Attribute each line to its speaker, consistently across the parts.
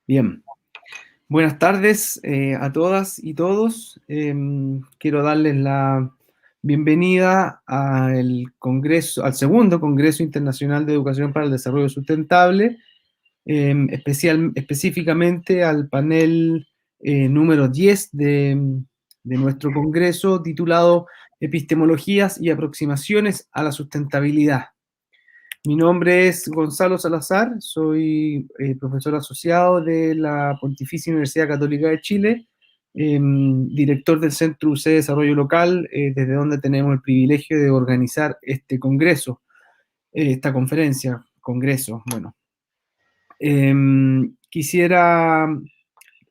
Speaker 1: Bien, buenas tardes a todas y todos. Quiero darles la bienvenida al Congreso, al segundo Congreso Internacional de Educación para el Desarrollo Sustentable, específicamente al panel número 10 de nuestro Congreso titulado Epistemologías y aproximaciones a la sustentabilidad. Mi nombre es Gonzalo Salazar, soy profesor asociado de la Pontificia Universidad Católica de Chile, director del Centro UC de Desarrollo Local, desde donde tenemos el privilegio de organizar este congreso, esta conferencia, congreso, bueno. Quisiera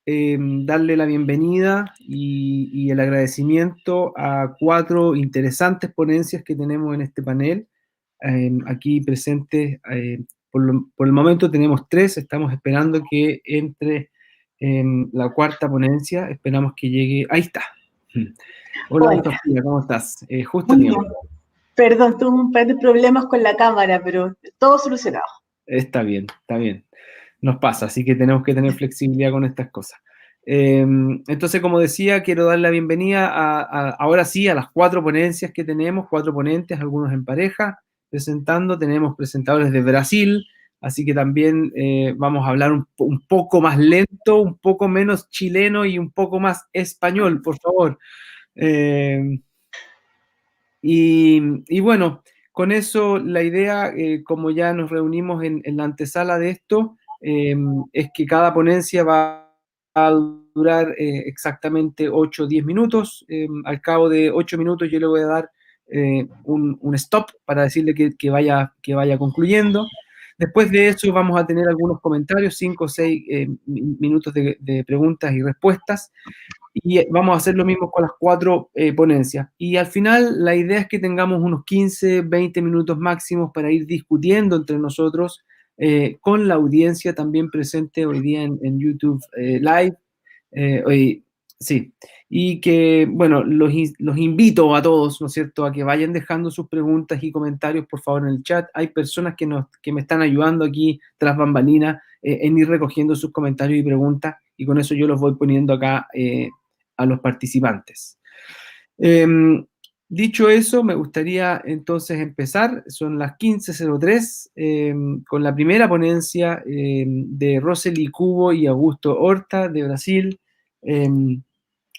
Speaker 1: darle la bienvenida y el agradecimiento a 4 interesantes ponencias que tenemos en este panel. Aquí presentes, por el momento tenemos 3, estamos esperando que entre la cuarta ponencia, esperamos que llegue, ahí está. Hola,
Speaker 2: Hola.
Speaker 1: Sofía, ¿cómo estás? Justo a
Speaker 2: Muy
Speaker 1: tiempo.
Speaker 2: bien. Perdón, tuve un par de problemas con la cámara, pero todo solucionado.
Speaker 1: Está bien, nos pasa, así que tenemos que tener flexibilidad con estas cosas. Entonces, como decía, quiero dar la bienvenida ahora sí a las 4 ponencias que tenemos, 4 ponentes, algunos en pareja, presentando. Tenemos presentadores de Brasil, así que también vamos a hablar un poco más lento, un poco menos chileno y un poco más español, por favor. Y bueno, con eso la idea, como ya nos reunimos en la antesala de esto, es que cada ponencia va a durar exactamente 8 o 10 minutos. Al cabo de 8 minutos yo le voy a dar un stop para decirle que vaya concluyendo. Después de eso vamos a tener algunos comentarios, 5 o 6 minutos de preguntas y respuestas. Y vamos a hacer lo mismo con las 4 ponencias. Y al final la idea es que tengamos unos 15, 20 minutos máximos para ir discutiendo entre nosotros con la audiencia también presente hoy día en YouTube Live. Sí, y que, bueno, los invito a todos, ¿no es cierto?, a que vayan dejando sus preguntas y comentarios, por favor, en el chat. Hay personas que me están ayudando aquí tras bambalinas en ir recogiendo sus comentarios y preguntas, y con eso yo los voy poniendo acá a los participantes. Dicho eso, me gustaría entonces empezar. Son las 15:03 con la primera ponencia de Rosely Cubo y Augusto Horta de Brasil.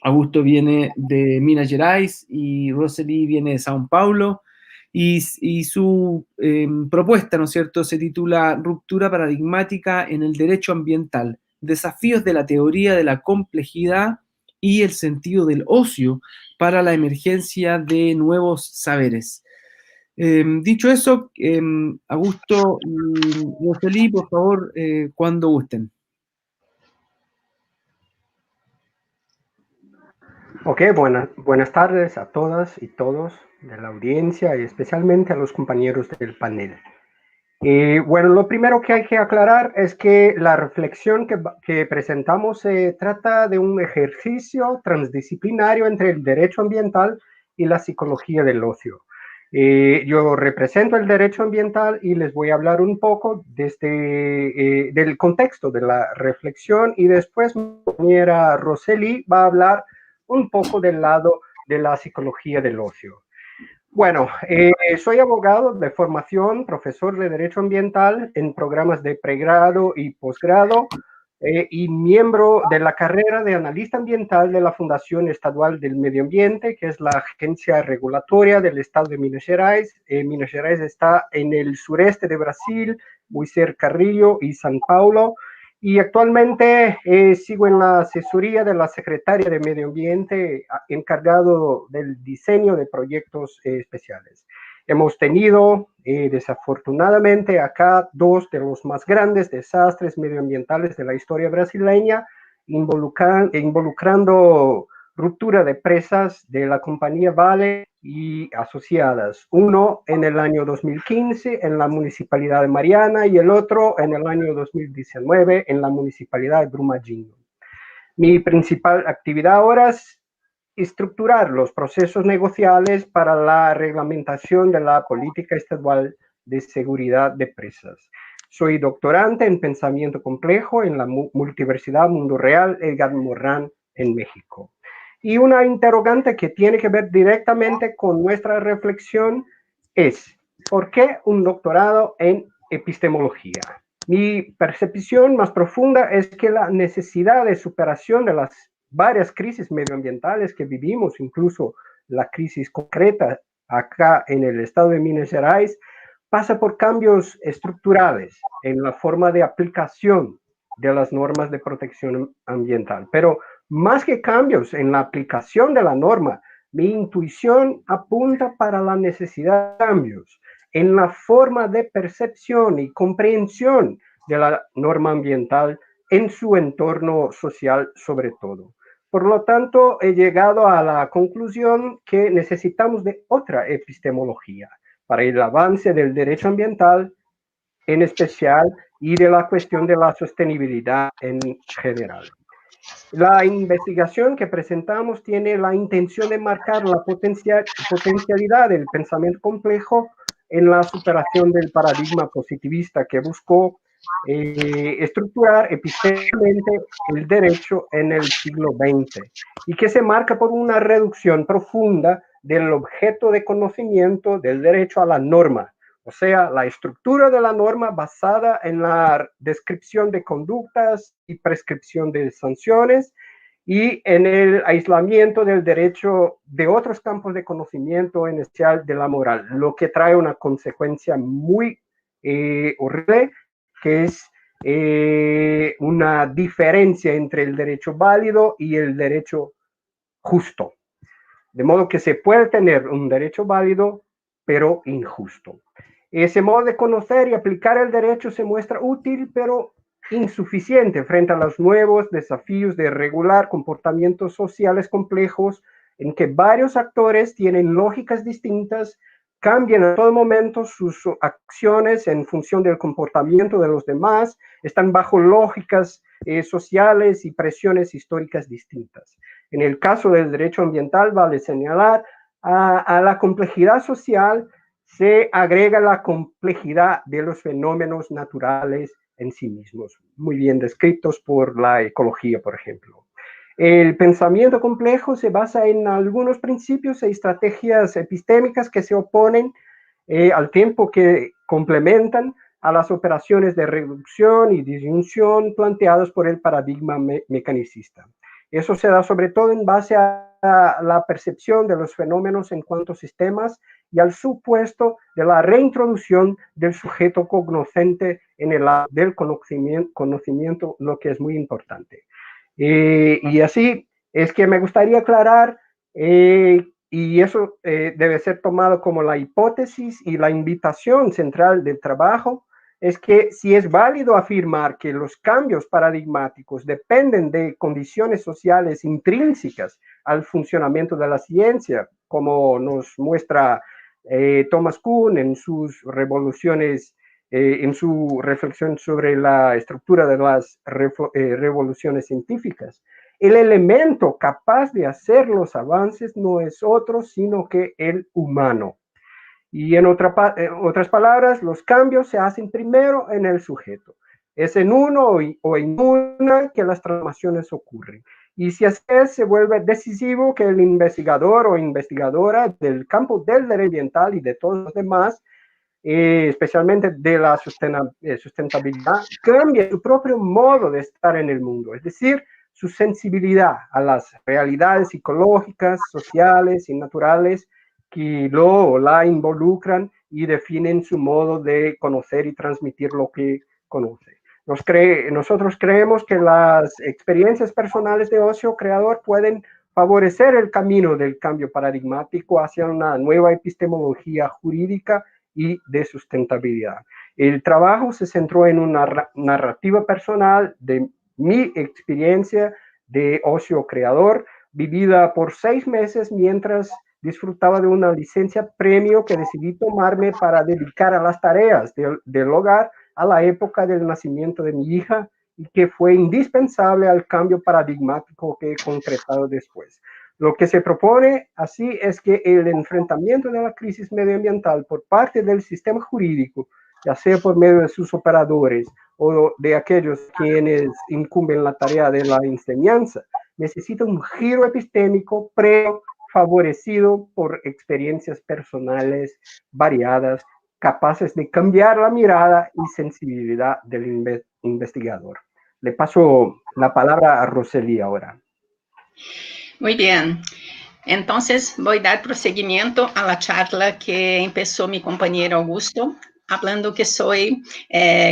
Speaker 1: Augusto viene de Minas Gerais y Rosely viene de São Paulo. Y su propuesta, ¿no es cierto?, se titula Ruptura paradigmática en el derecho ambiental, desafíos de la teoría de la complejidad y el sentido del ocio para la emergencia de nuevos saberes. Dicho eso, Augusto y Rosely, por favor, cuando gusten.
Speaker 3: Ok, buenas tardes a todas y todos de la audiencia y especialmente a los compañeros del panel. Bueno, lo primero que hay que aclarar es que la reflexión que presentamos se trata de un ejercicio transdisciplinario entre el derecho ambiental y la psicología del ocio. Yo represento el derecho ambiental y les voy a hablar un poco del contexto de la reflexión, y después mi compañera Rosely va a hablar un poco del lado de la psicología del ocio. Bueno, soy abogado de formación, profesor de Derecho Ambiental en programas de pregrado y posgrado, y miembro de la carrera de analista ambiental de la Fundación Estadual del Medio Ambiente, que es la agencia regulatoria del estado de Minas Gerais. Minas Gerais está en el sureste de Brasil, muy cerca de Río y São Paulo. Y actualmente sigo en la asesoría de la secretaria de Medio Ambiente, encargado del diseño de proyectos especiales. Hemos tenido, desafortunadamente, acá 2 de los más grandes desastres medioambientales de la historia brasileña, involucrando ruptura de presas de la compañía Vale y asociadas. Uno en el año 2015 en la municipalidad de Mariana y el otro en el año 2019 en la municipalidad de Brumadinho. Mi principal actividad ahora es estructurar los procesos negociales para la reglamentación de la política estadual de seguridad de presas. Soy doctorante en pensamiento complejo en la Multiversidad Mundo Real Edgar Morán en México. Y una interrogante que tiene que ver directamente con nuestra reflexión es, ¿por qué un doctorado en epistemología? Mi percepción más profunda es que la necesidad de superación de las varias crisis medioambientales que vivimos, incluso la crisis concreta acá en el estado de Minas Gerais, pasa por cambios estructurales en la forma de aplicación de las normas de protección ambiental. Pero más que cambios en la aplicación de la norma, mi intuición apunta para la necesidad de cambios en la forma de percepción y comprensión de la norma ambiental en su entorno social sobre todo. Por lo tanto, he llegado a la conclusión que necesitamos de otra epistemología para el avance del derecho ambiental en especial y de la cuestión de la sostenibilidad en general. La investigación que presentamos tiene la intención de marcar la potencialidad del pensamiento complejo en la superación del paradigma positivista que buscó estructurar epistémicamente el derecho en el siglo XX y que se marca por una reducción profunda del objeto de conocimiento del derecho a la norma, o sea, la estructura de la norma basada en la descripción de conductas y prescripción de sanciones y en el aislamiento del derecho de otros campos de conocimiento, en especial de la moral, lo que trae una consecuencia muy horrible, que es una diferencia entre el derecho válido y el derecho justo. De modo que se puede tener un derecho válido, pero injusto. Ese modo de conocer y aplicar el derecho se muestra útil, pero insuficiente frente a los nuevos desafíos de regular comportamientos sociales complejos en que varios actores tienen lógicas distintas, cambian a todo momento sus acciones en función del comportamiento de los demás, están bajo lógicas sociales y presiones históricas distintas. En el caso del derecho ambiental, vale señalar a la complejidad social se agrega la complejidad de los fenómenos naturales en sí mismos, muy bien descritos por la ecología, por ejemplo. El pensamiento complejo se basa en algunos principios e estrategias epistémicas que se oponen al tiempo que complementan a las operaciones de reducción y disyunción planteadas por el paradigma mecanicista. Eso se da sobre todo en base a la percepción de los fenómenos en cuanto a sistemas y al supuesto de la reintroducción del sujeto cognoscente en el lado del conocimiento, lo que es muy importante. Y así es que me gustaría aclarar, y eso debe ser tomado como la hipótesis y la invitación central del trabajo, es que si es válido afirmar que los cambios paradigmáticos dependen de condiciones sociales intrínsecas al funcionamiento de la ciencia, como nos muestra Thomas Kuhn en sus revoluciones, en su reflexión sobre la estructura de las revoluciones científicas. El elemento capaz de hacer los avances no es otro sino que el humano. Y en otras palabras, los cambios se hacen primero en el sujeto. Es en uno o en una que las transformaciones ocurren. Y si así es, se vuelve decisivo que el investigador o investigadora del campo del derecho ambiental y de todos los demás, especialmente de la sustentabilidad, cambie su propio modo de estar en el mundo, es decir, su sensibilidad a las realidades psicológicas, sociales y naturales que lo o la involucran y definen su modo de conocer y transmitir lo que conoce. Nosotros creemos que las experiencias personales de ocio creador pueden favorecer el camino del cambio paradigmático hacia una nueva epistemología jurídica y de sustentabilidad. El trabajo se centró en una narrativa personal de mi experiencia de ocio creador, vivida por 6 meses mientras disfrutaba de una licencia premio que decidí tomarme para dedicar a las tareas del hogar a la época del nacimiento de mi hija y que fue indispensable al cambio paradigmático que he concretado después. Lo que se propone así es que el enfrentamiento de la crisis medioambiental por parte del sistema jurídico ya sea por medio de sus operadores o de aquellos quienes incumben la tarea de la enseñanza, necesita un giro epistémico previo favorecido por experiencias personales variadas, capaces de cambiar la mirada y sensibilidad del investigador. Le paso la palabra a Roseli ahora.
Speaker 4: Muy bien. Entonces, voy a dar prosseguimiento a la charla que empezó mi compañero Augusto, hablando que soy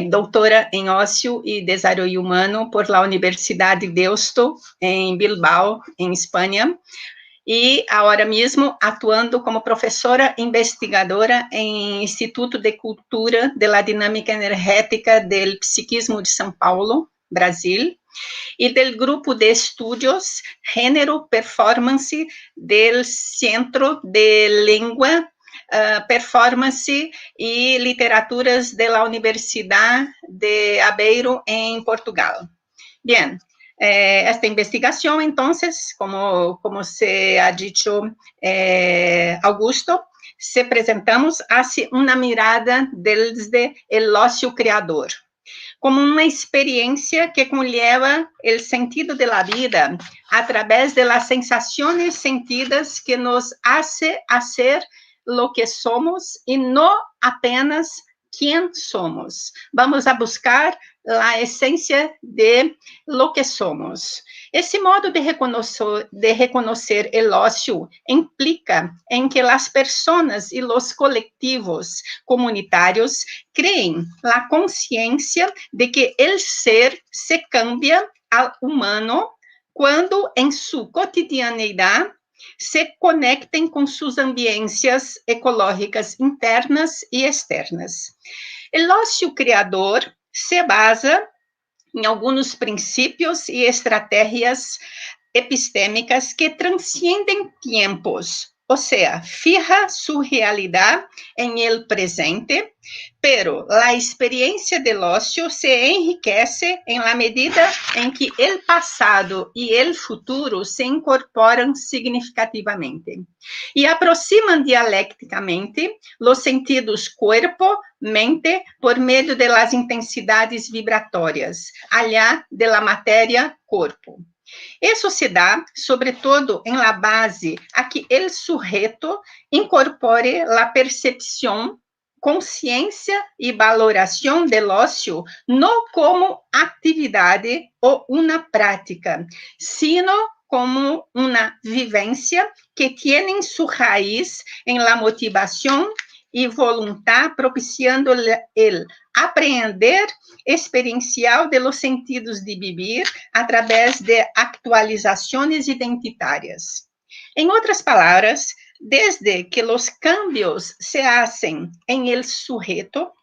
Speaker 4: doutora em Ócio e Desarrollo Humano por la Universidad de Deusto, em Bilbao, em Espanha, e agora mesmo atuando como professora investigadora em Instituto de Cultura de la Dinâmica Energética del Psiquismo de São Paulo, Brasil, e do grupo de estudos Gênero Performance del Centro de Língua, Performance e Literaturas de la Universidad de Aveiro, em Portugal. Bien, esta investigação, então, como se ha dicho Augusto, se apresentamos hacia uma mirada desde el ócio criador, como uma experiência que conlleva o sentido de la vida a través de las sensaciones sentidas que nos hace hacer lo que somos e não apenas quem somos. Vamos a buscar a essência de lo que somos. Esse modo de reconocer el ócio implica em que as pessoas e os coletivos comunitários creem a consciência de que el ser se cambia ao humano quando em sua cotidianeidade se conectem com suas ambiências ecológicas internas e externas. O ócio criador se basa em alguns princípios e estratégias epistêmicas que transcendem tempos, ou seja, fija sua realidade em el presente, pero a experiência del ócio se enriquece em la medida em que el passado e el futuro se incorporam significativamente e aproximam dialecticamente os sentidos corpo, mente, por meio de las intensidades vibratórias, allá de la matéria corpo. Isso se dá, sobretudo, em la base a que el sujeto incorpore la percepção, consciência e valoração del ócio não como atividade ou uma prática, sino como uma vivência que tiene su raiz em la motivação e voluntad, propiciando el aprender experiencial de los sentidos de vivir a través de actualizações identitárias. Em outras palavras, desde que los cambios se hacen en el sujeto,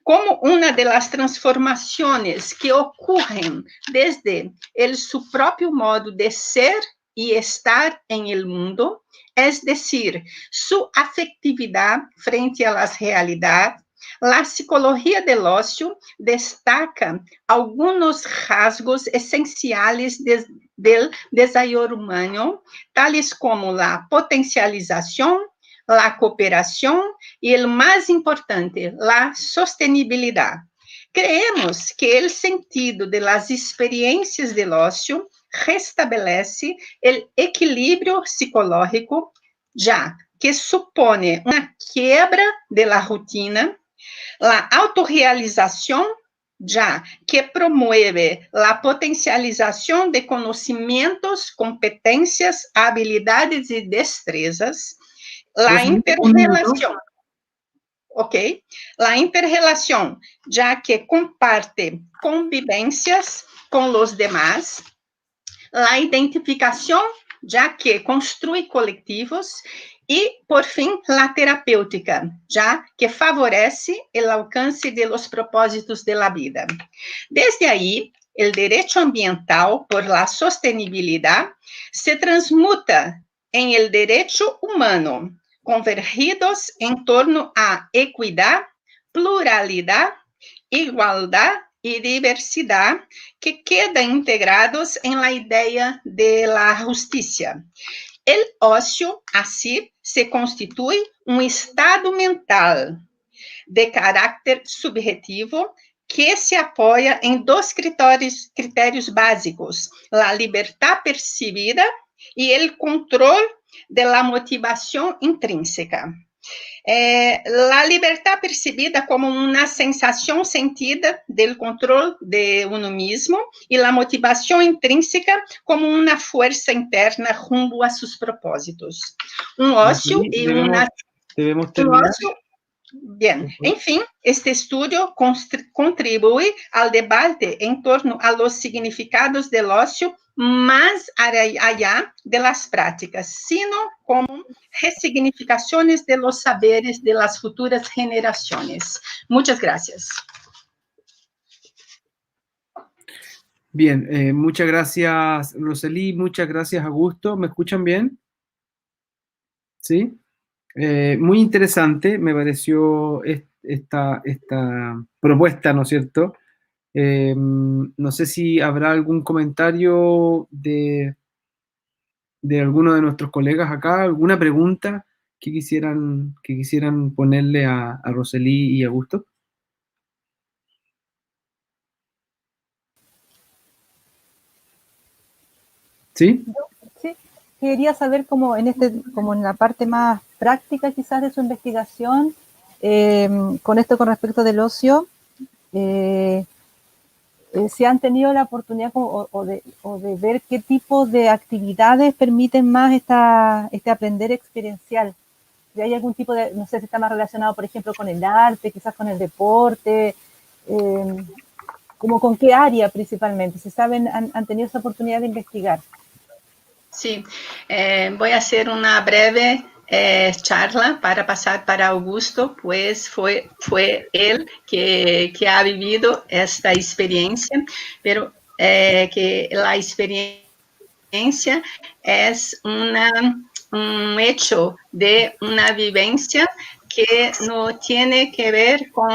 Speaker 4: como una de las transformaciones que ocurren desde su propio modo de ser y estar en el mundo, es decir, su afectividad frente a las realidades, la psicología del ócio destaca algunos rasgos esenciales del desarrollo humano, tales como la potencialización, la cooperación y, el más importante, la sostenibilidad. Creemos que el sentido de las experiencias del ócio restabelece el equilibrio psicológico, ya que supone una quiebra de la rutina, la autorrealización, ya que promueve la potencialización de conocimientos, competencias, habilidades y destrezas, la interrelación, ¿ok? La interrelación, ya que comparte convivencias con los demás, la identificación, ya que construye colectivos, e, por fim, la terapêutica, já que favorece o alcance de los propósitos de la vida. Desde aí, o direito ambiental por la sostenibilidad se transmuta em el direito humano, convergidos em torno a equidad, pluralidad, igualdad e diversidade, que quedam integrados em la ideia de la justiça. O ócio, assim, se constitui um estado mental, de carácter subjetivo que se apoia em dois critérios básicos: a liberdade percibida e o controle da motivação intrínseca. La libertad percibida como una sensación sentida del control de uno mismo y la motivación intrínseca como una fuerza interna rumbo a sus propósitos. Un ocio
Speaker 1: Aquí
Speaker 4: y una...
Speaker 1: debemos
Speaker 4: Un
Speaker 1: terminar.
Speaker 4: ocio, bien, en fin, este estudio contribuye al debate en torno a los significados del ocio más allá de las prácticas, sino como resignificaciones de los saberes de las futuras generaciones. Muchas gracias.
Speaker 1: Bien, muchas gracias, Rosely, muchas gracias, Augusto. ¿Me escuchan bien? ¿Sí? Muy interesante, me pareció esta propuesta, ¿no es cierto? No sé si habrá algún comentario de alguno de nuestros colegas acá, alguna pregunta que quisieran ponerle a Rosely y a Augusto. ¿Sí?
Speaker 5: Sí, quería saber cómo como en la parte más práctica quizás de su investigación, con esto con respecto del ocio, si han tenido la oportunidad o de ver qué tipo de actividades permiten más este aprender experiencial. Si hay algún tipo de, no sé si está más relacionado, por ejemplo, con el arte, quizás con el deporte, como con qué área principalmente, si saben, han tenido esa oportunidad de investigar.
Speaker 4: Sí, voy a hacer una breve charla para pasar para Augusto, pues fue él que ha vivido esta experiencia, pero que la experiencia es un hecho de una vivencia que no tiene que ver con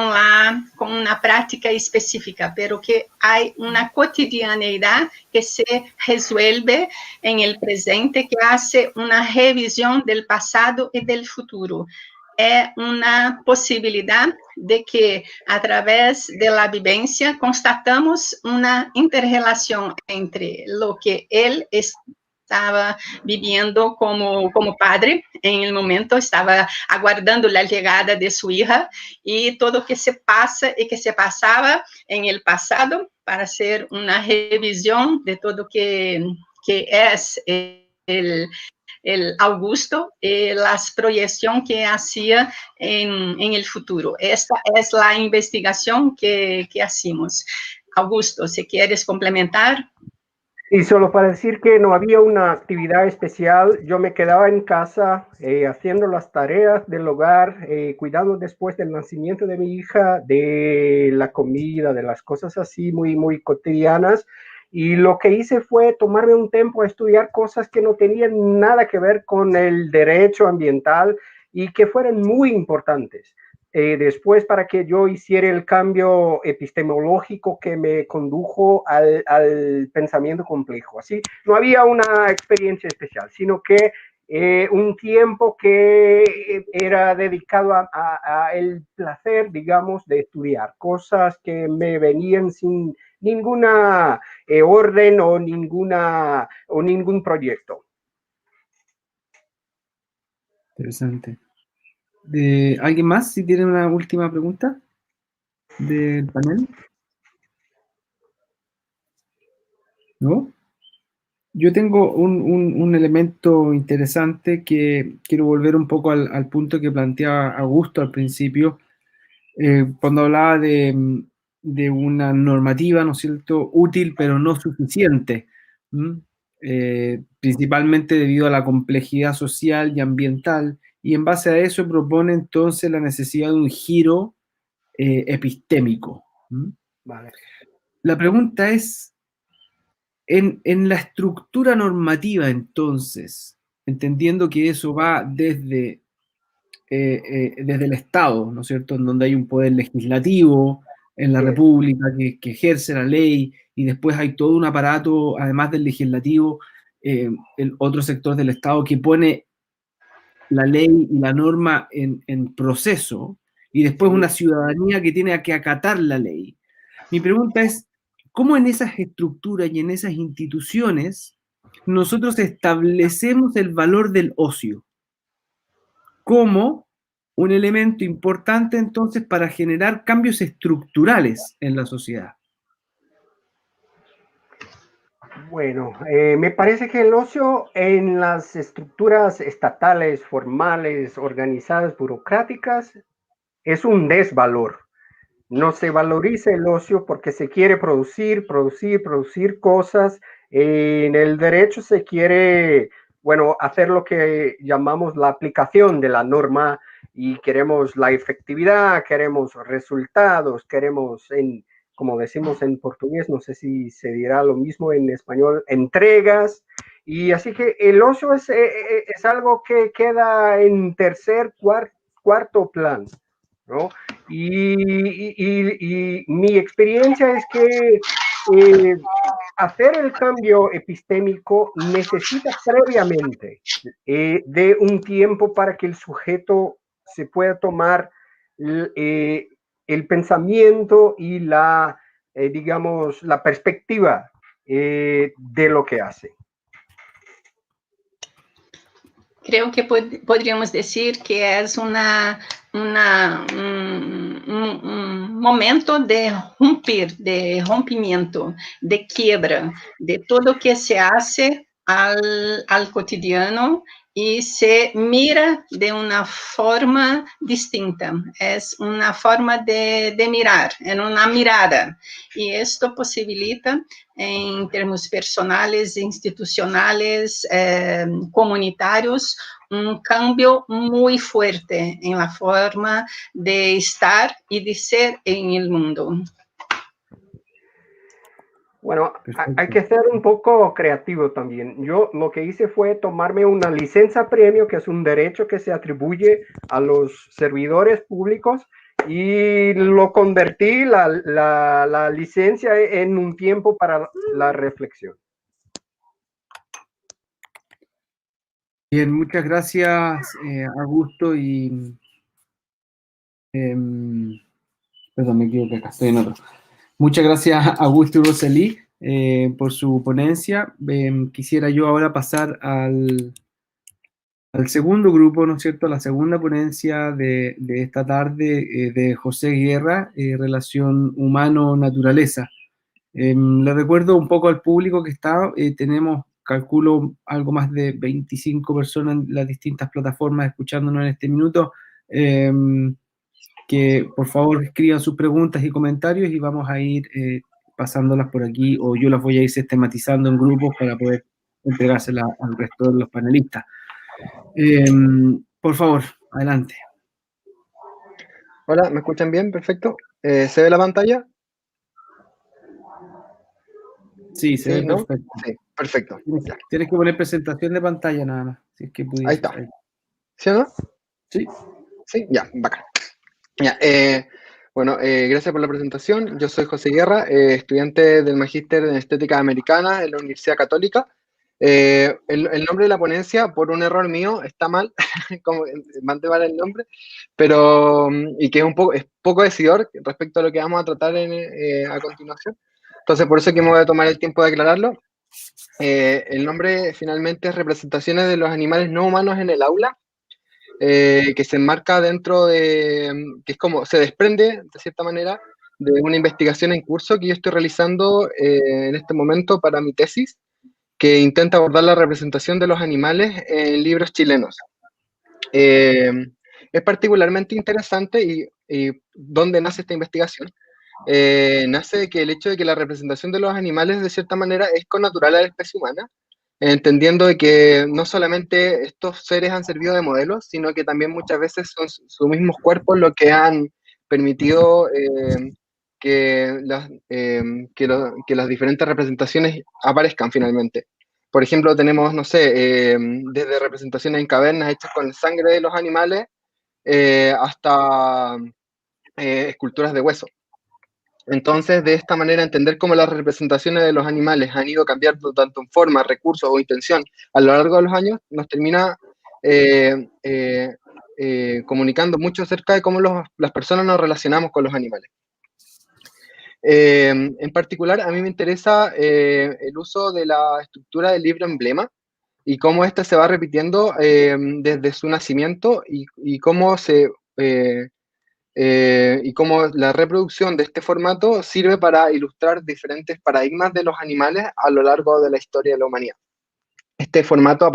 Speaker 4: una práctica específica, pero que hay una cotidianeidad que se resuelve en el presente, que hace una revisión del pasado y del futuro. Es una posibilidad de que a través de la vivencia constatamos una interrelación entre lo que él estaba viviendo como padre en el momento, estaba aguardando la llegada de su hija y todo que se pasa y que se pasaba en el pasado para hacer una revisión de todo que es el Augusto, las proyecciones que hacía en el futuro. Esta es la investigación que hacemos. Augusto, si quieres complementar.
Speaker 3: Y solo para decir que no había una actividad especial, yo me quedaba en casa haciendo las tareas del hogar, cuidando después del nacimiento de mi hija, de la comida, de las cosas así muy, muy cotidianas. Y lo que hice fue tomarme un tiempo a estudiar cosas que no tenían nada que ver con el derecho ambiental y que fueran muy importantes. Después para que yo hiciera el cambio epistemológico que me condujo al pensamiento complejo. Así, no había una experiencia especial, sino que un tiempo que era dedicado a el placer, digamos, de estudiar cosas que me venían sin ninguna orden o ningún proyecto.
Speaker 1: Interesante. ¿Alguien más? Si tiene una última pregunta del panel. ¿No? Yo tengo un elemento interesante que quiero volver un poco al punto que planteaba Augusto al principio, cuando hablaba de una normativa, ¿no es cierto?, útil pero no suficiente, principalmente debido a la complejidad social y ambiental, y en base a eso propone entonces la necesidad de un giro epistémico.
Speaker 3: Vale.
Speaker 1: La pregunta es, en la estructura normativa, entonces, entendiendo que eso va desde el Estado, ¿no es cierto?, en donde hay un poder legislativo en la República que ejerce la ley, y después hay todo un aparato, además del legislativo, el otro sector del Estado que pone la ley y la norma en proceso, y después una ciudadanía que tiene que acatar la ley. Mi pregunta es, ¿cómo en esas estructuras y en esas instituciones nosotros establecemos el valor del ocio como un elemento importante entonces para generar cambios estructurales en la sociedad?
Speaker 3: Bueno, me parece que el ocio en las estructuras estatales, formales, organizadas, burocráticas, es un desvalor. No se valoriza el ocio porque se quiere producir cosas. En el derecho se quiere, bueno, hacer lo que llamamos la aplicación de la norma y queremos la efectividad, queremos resultados, queremos, como decimos en portugués, no sé si se dirá lo mismo en español, entregas. Y así que el ocio es algo que queda en tercer, cuarto plano, ¿no? Y mi experiencia es que hacer el cambio epistémico necesita previamente de un tiempo para que el sujeto se pueda tomar el pensamiento y digamos, la perspectiva de lo que hace.
Speaker 4: Creo que podríamos decir que es un momento de rompimiento, de quiebra, de todo que se hace al cotidiano y se mira de una forma distinta. Es una forma de mirar, en una mirada. Y esto posibilita, en términos personales, institucionales, comunitarios, un cambio muy fuerte en la forma de estar y de ser en el mundo.
Speaker 3: Bueno, hay que ser un poco creativo también. Yo lo que hice fue tomarme una licencia premio, que es un derecho que se atribuye a los servidores públicos, y lo convertí la licencia en un tiempo para la reflexión.
Speaker 1: Bien, muchas gracias, Augusto, y perdón, me equivoqué, acá estoy en otro. Muchas gracias, Augusto y Rosely, por su ponencia. Quisiera yo ahora pasar al segundo grupo, ¿no es cierto?, la segunda ponencia de esta tarde, de José Guerra, Relación Humano-Naturaleza. Le recuerdo un poco al público que está, tenemos, calculo, algo más de 25 personas en las distintas plataformas escuchándonos en este minuto. Que por favor escriban sus preguntas y comentarios y vamos a ir pasándolas por aquí, o yo las voy a ir sistematizando en grupos para poder entregárselas al resto de los panelistas. Por favor, adelante.
Speaker 6: Hola, ¿me escuchan bien? Perfecto. ¿Se ve la pantalla?
Speaker 1: Sí, se ve,
Speaker 6: ¿no?
Speaker 1: perfecto.
Speaker 6: Sí, perfecto.
Speaker 1: Tienes que poner presentación de pantalla nada más, si es que pudieras.
Speaker 6: Ahí está. ¿Sí o no?
Speaker 1: Sí.
Speaker 6: Sí, ya, bacán. Ya, bueno, gracias por la presentación. Yo soy José Guerra, estudiante del Magíster en Estética Americana en la Universidad Católica. El nombre de la ponencia, por un error mío, está mal, como mandé mal el nombre, pero, y que es poco decidor respecto a lo que vamos a tratar a continuación. Entonces, por eso que me voy a tomar el tiempo de aclararlo. El nombre finalmente es Representaciones de los Animales No Humanos en el Aula, que se enmarca dentro de, que es como, se desprende, de cierta manera, de una investigación en curso que yo estoy realizando en este momento para mi tesis, que intenta abordar la representación de los animales en libros chilenos. Es particularmente interesante y ¿dónde nace esta investigación? Nace de que el hecho de que la representación de los animales de cierta manera es connatural a la especie humana, entendiendo de que no solamente estos seres han servido de modelos, sino que también muchas veces son sus mismos cuerpos lo que han permitido que las diferentes representaciones aparezcan finalmente. Por ejemplo, tenemos, no sé, desde representaciones en cavernas hechas con sangre de los animales hasta esculturas de hueso. Entonces, de esta manera, entender cómo las representaciones de los animales han ido cambiando tanto en forma, recursos o intención a lo largo de los años, nos termina comunicando mucho acerca de cómo las personas nos relacionamos con los animales. En particular, a mí me interesa el uso de la estructura del libro emblema y cómo ésta se va repitiendo desde su nacimiento y cómo y cómo la reproducción de este formato sirve para ilustrar diferentes paradigmas de los animales a lo largo de la historia de la humanidad. Este formato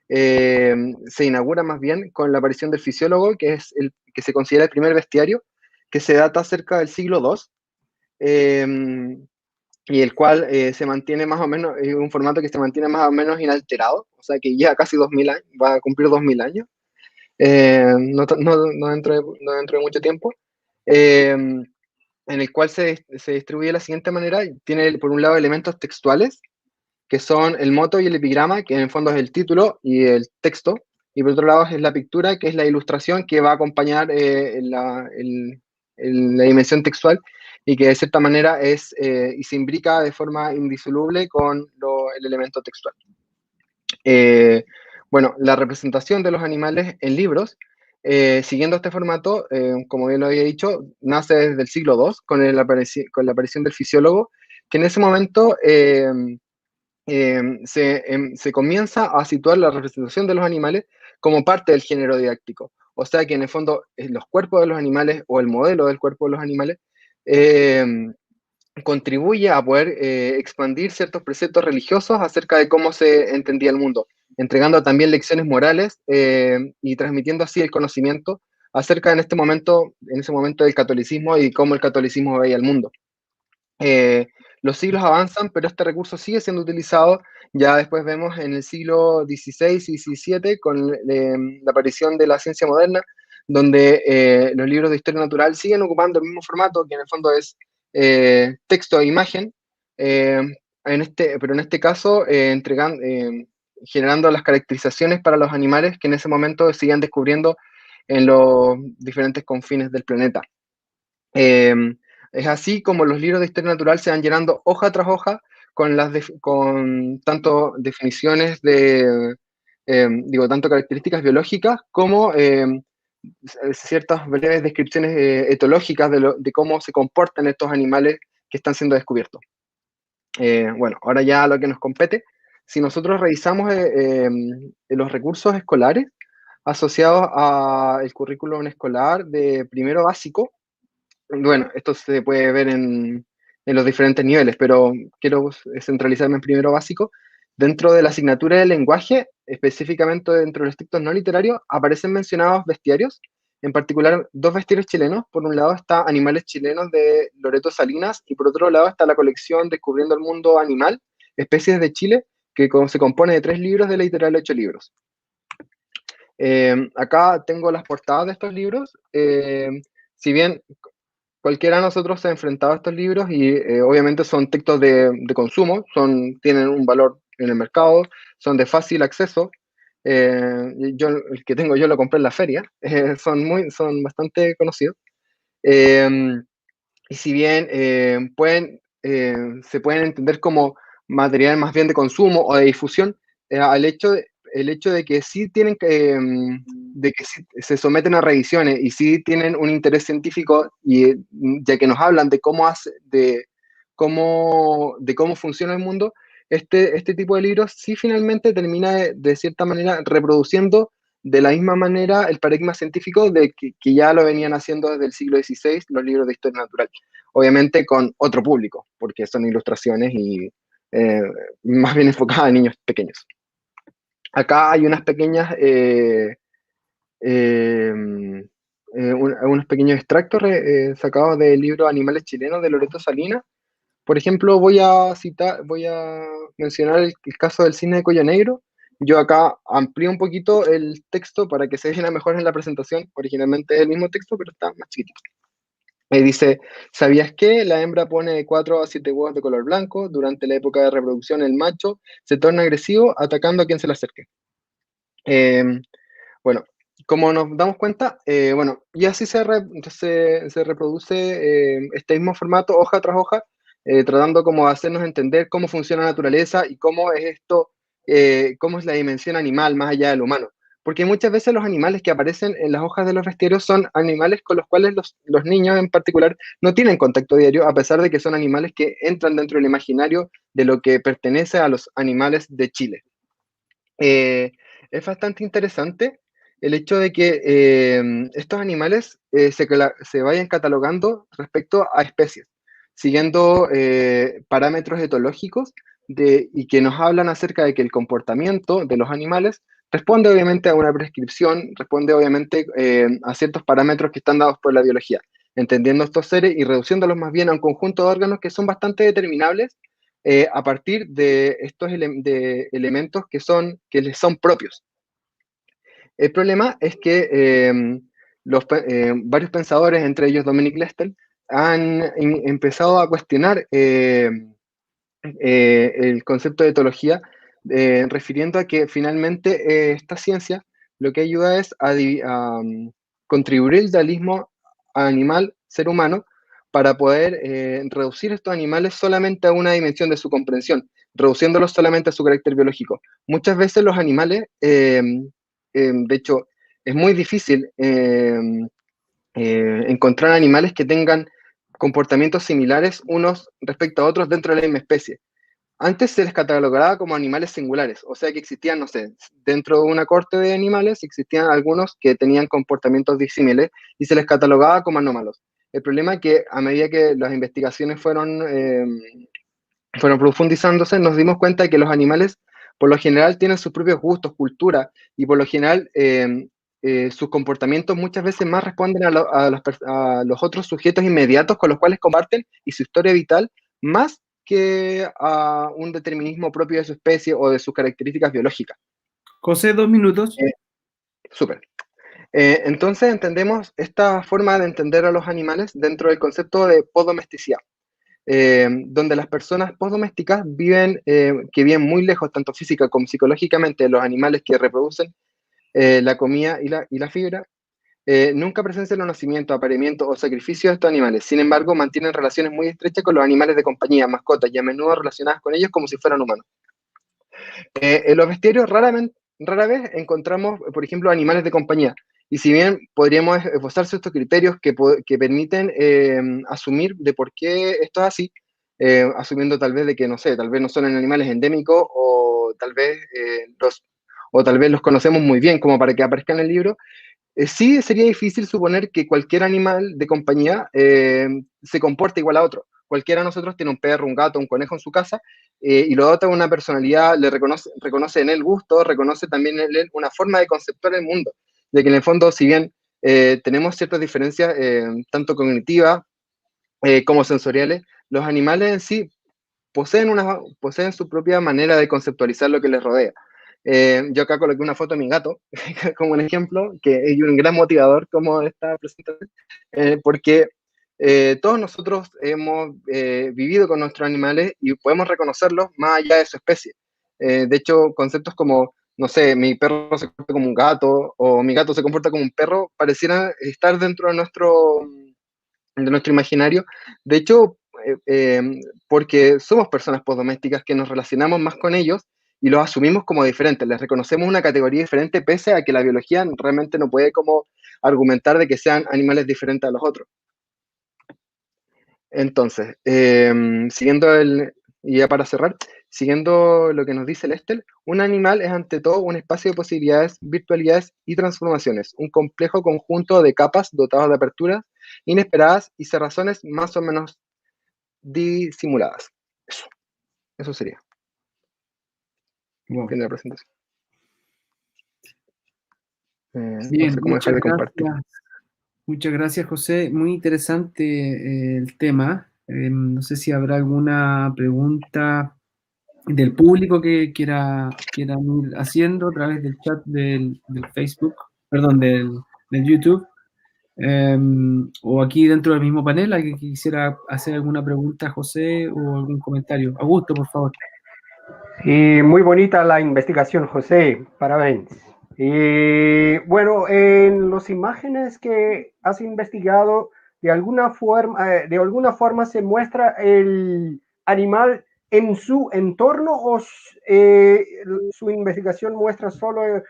Speaker 6: se inaugura más bien con la aparición del fisiólogo, que es el que se considera el primer bestiario, que se data cerca del siglo II, y el cual se mantiene más o menos, es un formato que se mantiene más o menos inalterado, o sea que ya casi 2000 años, va a cumplir 2000 años, no dentro de mucho tiempo, en el cual se distribuye de la siguiente manera. Tiene por un lado elementos textuales, que son el moto y el epigrama, que en el fondo es el título y el texto, y por otro lado es la pictura, que es la ilustración que va a acompañar la dimensión textual y que de cierta manera y se imbrica de forma indisoluble con el elemento textual. Bueno, la representación de los animales en libros, siguiendo este formato, como bien lo había dicho, nace desde el siglo II con la aparición del fisiólogo, que en ese momento se comienza a situar la representación de los animales como parte del género didáctico. O sea que en el fondo los cuerpos de los animales o el modelo del cuerpo de los animales contribuye a poder expandir ciertos preceptos religiosos acerca de cómo se entendía el mundo, entregando también lecciones morales y transmitiendo así el conocimiento acerca en ese momento del catolicismo y cómo el catolicismo veía el mundo. Los siglos avanzan, pero este recurso sigue siendo utilizado. Ya después vemos en el siglo XVI y XVII con la aparición de la ciencia moderna, donde los libros de historia natural siguen ocupando el mismo formato, que en el fondo es texto e imagen, pero en este caso generando las caracterizaciones para los animales que en ese momento se siguen descubriendo en los diferentes confines del planeta. Es así como los libros de historia natural se van llenando hoja tras hoja con tanto definiciones tanto características biológicas como ciertas breves descripciones etológicas de cómo se comportan estos animales que están siendo descubiertos. Bueno, ahora ya a lo que nos compete. Si nosotros revisamos los recursos escolares asociados al currículum escolar de primero básico, bueno, esto se puede ver en los diferentes niveles, pero quiero centralizarme en primero básico. Dentro de la asignatura de lenguaje, específicamente dentro de los textos no literarios, aparecen mencionados bestiarios, en particular 2 bestiarios chilenos. Por un lado está Animales chilenos de Loreto Salinas, y por otro lado está la colección Descubriendo el Mundo Animal, Especies de Chile, que se compone de 3 libros de la editorial 8 libros. Acá tengo las portadas de estos libros. Si bien cualquiera de nosotros se ha enfrentado a estos libros y obviamente son textos de consumo, tienen un valor en el mercado, son de fácil acceso. El que tengo yo lo compré en la feria, son bastante conocidos. Y si bien se pueden entender como material más bien de consumo o de difusión, el hecho de que sí sí se someten a revisiones y sí tienen un interés científico, y ya que nos hablan de cómo funciona el mundo, este tipo de libros sí finalmente termina de cierta manera reproduciendo de la misma manera el paradigma científico que ya lo venían haciendo desde el siglo XVI los libros de historia natural, obviamente con otro público, porque son ilustraciones y más bien enfocadas a niños pequeños. Acá hay unos pequeños extractos sacados del libro Animales chilenos de Loreto Salinas. Por ejemplo, voy a mencionar el caso del cisne de cuello negro. Yo acá amplío un poquito el texto para que se vea mejor en la presentación. Originalmente es el mismo texto, pero está más chiquitito. Dice: ¿sabías que la hembra pone de 4 a 7 huevos de color blanco? Durante la época de reproducción, el macho se torna agresivo atacando a quien se le acerque. Bueno, como nos damos cuenta, bueno, y así se reproduce este mismo formato, hoja tras hoja, tratando como de hacernos entender cómo funciona la naturaleza y cómo es esto, cómo es la dimensión animal más allá del humano. porque muchas veces los animales que aparecen en las hojas de los bestiarios son animales con los cuales los niños en particular no tienen contacto diario, a pesar de que son animales que entran dentro del imaginario de lo que pertenece a los animales de Chile. Es bastante interesante el hecho de que estos animales se vayan catalogando respecto a especies, siguiendo parámetros etológicos y que nos hablan acerca de que el comportamiento de los animales responde obviamente a una prescripción, responde obviamente a ciertos parámetros que están dados por la biología, entendiendo estos seres y reduciéndolos más bien a un conjunto de órganos que son bastante determinables a partir de estos de elementos que les son propios. El problema es que varios pensadores, entre ellos Dominic Lestel, han empezado a cuestionar el concepto de etología, refiriendo a que finalmente esta ciencia lo que ayuda es a contribuir el dualismo animal-ser humano para poder reducir estos animales solamente a una dimensión de su comprensión, reduciéndolos solamente a su carácter biológico. Muchas veces los animales, de hecho, es muy difícil encontrar animales que tengan comportamientos similares unos respecto a otros dentro de la misma especie. Antes se les catalogaba como animales singulares, o sea que existían, no sé, dentro de una corte de animales existían algunos que tenían comportamientos disímiles y se les catalogaba como anómalos. El problema es que a medida que las investigaciones fueron profundizándose, nos dimos cuenta de que los animales por lo general tienen sus propios gustos, cultura, y por lo general sus comportamientos muchas veces más responden a los otros sujetos inmediatos con los cuales comparten y su historia vital, más que a un determinismo propio de su especie o de sus características biológicas.
Speaker 1: José, 2 minutos.
Speaker 6: Súper. Entonces entendemos esta forma de entender a los animales dentro del concepto de posdomesticidad, donde las personas posdomésticas que viven muy lejos, tanto física como psicológicamente, de los animales que reproducen la comida y la fibra, nunca presencian los nacimientos, apareamientos o sacrificios de estos animales. Sin embargo, mantienen relaciones muy estrechas con los animales de compañía, mascotas, y a menudo relacionadas con ellos como si fueran humanos. En los bestiarios rara vez encontramos, por ejemplo, animales de compañía. Y si bien podríamos esbozar ciertos criterios que permiten asumir de por qué esto es así, asumiendo tal vez de que, no sé, tal vez no son animales endémicos o tal vez los conocemos muy bien como para que aparezcan en el libro, sí sería difícil suponer que cualquier animal de compañía se comporte igual a otro. Cualquiera de nosotros tiene un perro, un gato, un conejo en su casa y lo dota una personalidad, reconoce en él gusto, reconoce también en él una forma de conceptuar el mundo. Ya que en el fondo, si bien tenemos ciertas diferencias, tanto cognitivas como sensoriales, los animales en sí poseen su propia manera de conceptualizar lo que les rodea. Yo acá coloqué una foto de mi gato como un ejemplo, que es un gran motivador como esta presentación, porque todos nosotros hemos vivido con nuestros animales y podemos reconocerlos más allá de su especie. De hecho, conceptos como, no sé, mi perro se comporta como un gato o mi gato se comporta como un perro, parecieran estar dentro de nuestro imaginario. De hecho, porque somos personas posdomésticas que nos relacionamos más con ellos y los asumimos como diferentes, les reconocemos una categoría diferente pese a que la biología realmente no puede como argumentar de que sean animales diferentes a los otros. Entonces, y ya para cerrar, siguiendo lo que nos dice Lestel, un animal es ante todo un espacio de posibilidades, virtualidades y transformaciones, un complejo conjunto de capas dotadas de aperturas inesperadas y cerrazones más o menos disimuladas. Eso sería.
Speaker 1: Wow.
Speaker 6: Fin de la presentación.
Speaker 1: Bien,
Speaker 6: no sé cómo dejar de compartir.
Speaker 1: Muchas gracias, José. Muy interesante el tema. No sé si habrá alguna pregunta del público que quieran ir haciendo a través del chat del Facebook, perdón, del YouTube, o aquí dentro del mismo panel, alguien que quisiera hacer alguna pregunta a José o algún comentario. Augusto, por favor.
Speaker 3: Y muy bonita la investigación, José. Parabéns. Y bueno, en las imágenes que has investigado, de alguna forma se muestra el animal en su entorno o su investigación muestra solo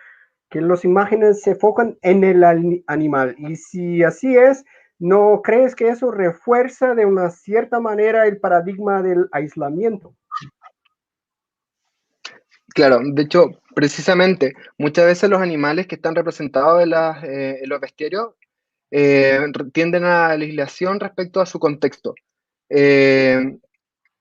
Speaker 3: que las imágenes se enfocan en el animal. Y si así es, ¿no crees que eso refuerza de una cierta manera el paradigma del aislamiento?
Speaker 6: Claro, de hecho, precisamente, muchas veces los animales que están representados en los bestiarios tienden a la legislación respecto a su contexto. Eh,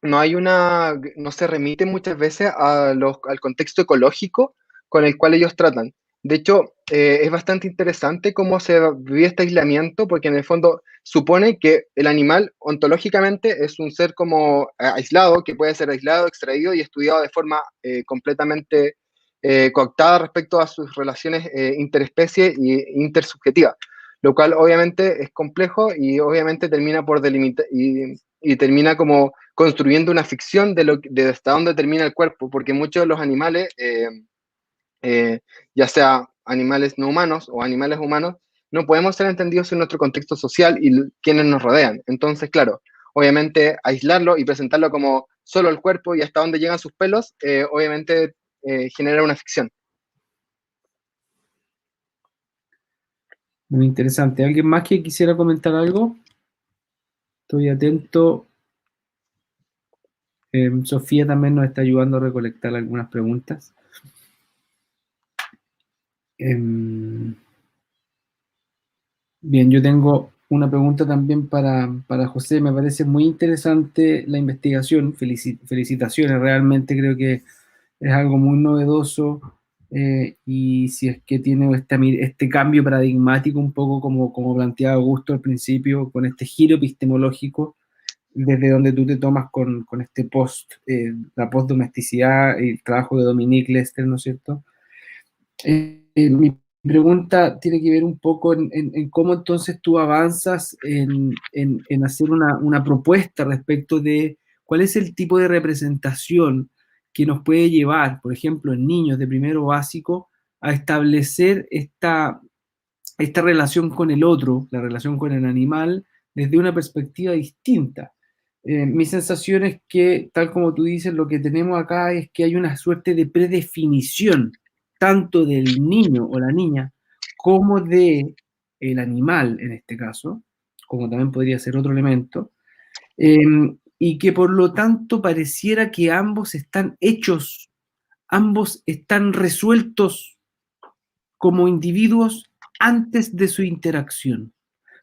Speaker 6: no se remite muchas veces al contexto ecológico con el cual ellos tratan. De hecho, es bastante interesante cómo se vive este aislamiento, porque en el fondo supone que el animal ontológicamente es un ser como aislado, que puede ser aislado, extraído y estudiado de forma completamente cooptada respecto a sus relaciones interespecie e intersubjetivas, lo cual obviamente es complejo y obviamente termina por delimitar y termina como construyendo una ficción de hasta dónde termina el cuerpo, porque muchos de los animales, ya sea animales no humanos o animales humanos, no podemos ser entendidos en nuestro contexto social y quienes nos rodean. Entonces, claro, obviamente aislarlo y presentarlo como solo el cuerpo y hasta dónde llegan sus pelos, obviamente genera una ficción.
Speaker 1: Muy interesante. ¿Alguien más que quisiera comentar algo? Estoy atento. Sofía también nos está ayudando a recolectar algunas preguntas. Bien, yo tengo una pregunta también para José. Me parece muy interesante la investigación. Felicitaciones, realmente creo que es algo muy novedoso, y si es que tiene este cambio paradigmático, un poco como planteaba Augusto al principio, con este giro epistemológico, desde donde tú te tomas con este la postdomesticidad y el trabajo de Dominique Lester, ¿no es cierto? Mi pregunta tiene que ver un poco en cómo entonces tú avanzas en hacer una propuesta respecto de cuál es el tipo de representación que nos puede llevar, por ejemplo, en niños de primero básico, a establecer esta relación con el otro, la relación con el animal, desde una perspectiva distinta. Mi sensación es que, tal como tú dices, lo que tenemos acá es que hay una suerte de predefinición, tanto del niño o la niña, como de el animal, en este caso, como también podría ser otro elemento, eh, y que por lo tanto pareciera que ambos están hechos, ambos están resueltos como individuos antes de su interacción.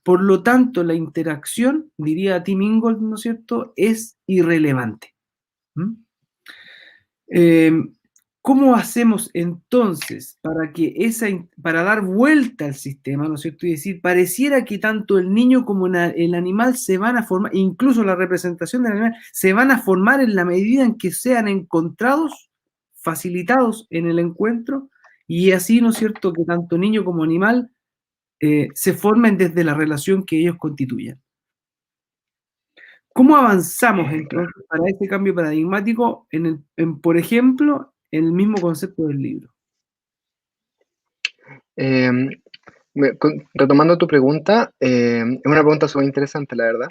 Speaker 1: Por lo tanto, la interacción, diría Tim Ingold, ¿no es cierto?, es irrelevante. ¿Mm? ¿Cómo hacemos entonces para dar vuelta al sistema, ¿no es cierto?, y decir, pareciera que tanto el niño como el animal se van a formar, incluso la representación del animal, se van a formar en la medida en que sean encontrados, facilitados en el encuentro, y así, ¿no es cierto?, que tanto niño como animal se formen desde la relación que ellos constituyen. ¿Cómo avanzamos entonces para ese cambio paradigmático por ejemplo, en el mismo concepto del libro?
Speaker 6: Retomando tu pregunta, es una pregunta súper interesante, la verdad,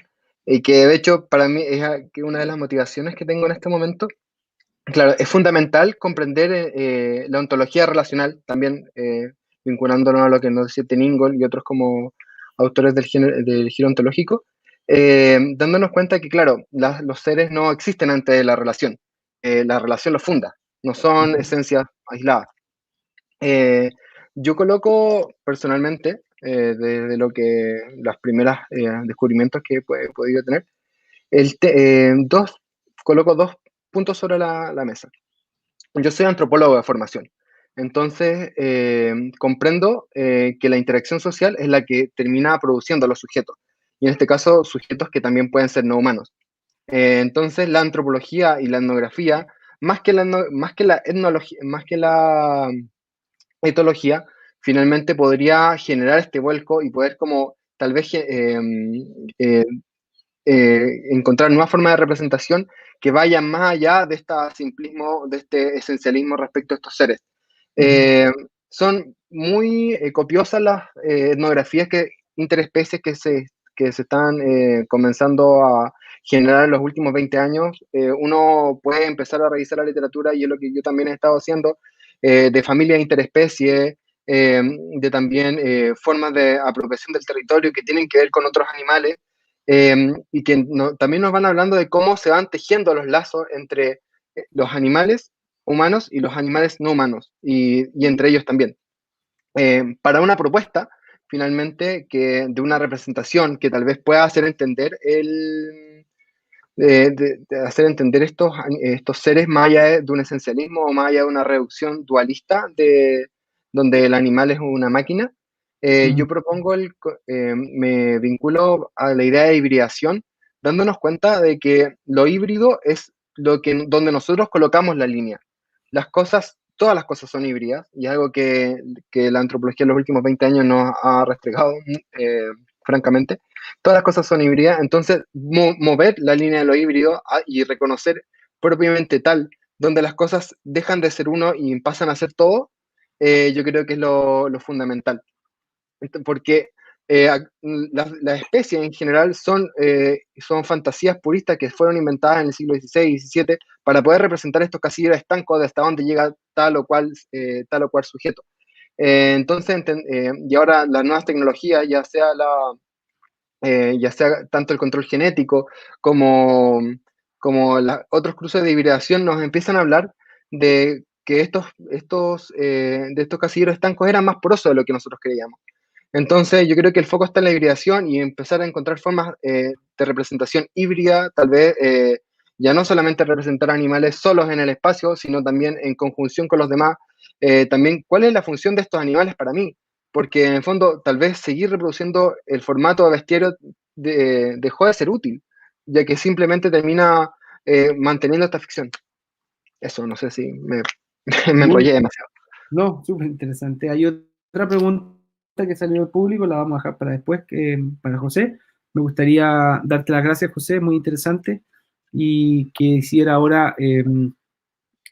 Speaker 6: y que de hecho para mí es una de las motivaciones que tengo en este momento. Claro, es fundamental comprender la ontología relacional, también vinculándonos a lo que nos decía Ingold y otros como autores del giro ontológico, dándonos cuenta que, claro, los seres no existen antes de la relación los funda, no son esencias aisladas. Yo coloco personalmente, desde las primeras descubrimientos que he podido tener, coloco dos puntos sobre la mesa. Yo soy antropólogo de formación, entonces comprendo que la interacción social es la que termina produciendo a los sujetos, y en este caso sujetos que también pueden ser no humanos. Entonces la antropología y la etnografía, más que la etología, finalmente podría generar este vuelco y poder como tal vez encontrar nuevas formas de representación que vayan más allá de este simplismo, de este esencialismo respecto a estos seres. Son muy copiosas las etnografías interespecies que se están comenzando a generar en los últimos 20 años. Uno puede empezar a revisar la literatura, y es lo que yo también he estado haciendo, de familias interespecie, de también formas de apropiación del territorio que tienen que ver con otros animales, y que también nos van hablando de cómo se van tejiendo los lazos entre los animales humanos y los animales no humanos, y entre ellos también. Para una propuesta, finalmente, de una representación que tal vez pueda hacer entender de hacer entender estos seres más allá de un esencialismo o más allá de una reducción dualista donde el animal es una máquina. Yo propongo, me vinculo a la idea de hibridación, dándonos cuenta de que lo híbrido es donde nosotros colocamos la línea. Todas las cosas son híbridas, y algo que la antropología en los últimos 20 años nos ha restregado, francamente. Todas las cosas son híbridas, entonces mover la línea de lo híbrido y reconocer propiamente tal, donde las cosas dejan de ser uno y pasan a ser todo, yo creo que es lo fundamental. Porque las especies en general son fantasías puristas que fueron inventadas en el siglo XVI y XVII para poder representar estos casilleros estancos de hasta dónde llega tal o cual sujeto. Entonces, y ahora las nuevas tecnologías, ya sea tanto el control genético como otros cruces de hibridación, nos empiezan a hablar de que de estos casilleros estancos eran más porosos de lo que nosotros creíamos. Entonces, yo creo que el foco está en la hibridación y empezar a encontrar formas de representación híbrida, tal vez ya no solamente representar animales solos en el espacio, sino también en conjunción con los demás. También, ¿cuál es la función de estos animales para mí? Porque en el fondo, tal vez seguir reproduciendo el formato de bestiario dejó de ser útil, ya que simplemente termina manteniendo esta ficción. Eso, no sé si me enrollé demasiado.
Speaker 1: No, súper interesante. Hay otra pregunta que salió del público, la vamos a dejar para después, para José. Me gustaría darte las gracias, José, muy interesante. Y quisiera ahora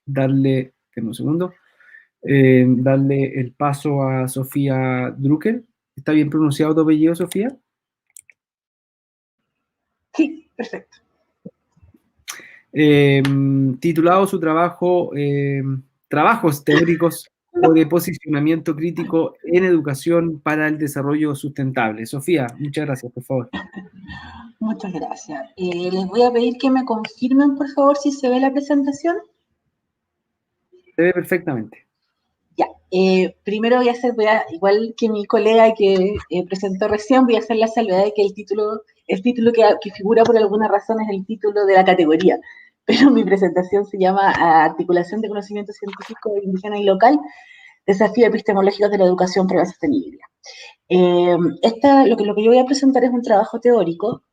Speaker 1: darle, en un segundo, darle el paso a Sofía Drucker. ¿Está bien pronunciado tu apellido, Sofía?
Speaker 2: Sí, perfecto.
Speaker 1: Titulado su trabajo, Trabajos teóricos o de posicionamiento crítico en educación para el desarrollo sustentable. Sofía, muchas gracias, por favor.
Speaker 2: Muchas gracias. Les voy a pedir que me confirmen, por favor, si se ve la presentación.
Speaker 1: Se ve perfectamente.
Speaker 2: Ya, primero igual que mi colega que presentó recién, voy a hacer la salvedad de que el título que figura por alguna razón es el título de la categoría, pero mi presentación se llama Articulación de Conocimiento Científico Indígena y Local, Desafíos Epistemológicos de la Educación para la Sostenibilidad. Lo que yo voy a presentar es un trabajo teórico,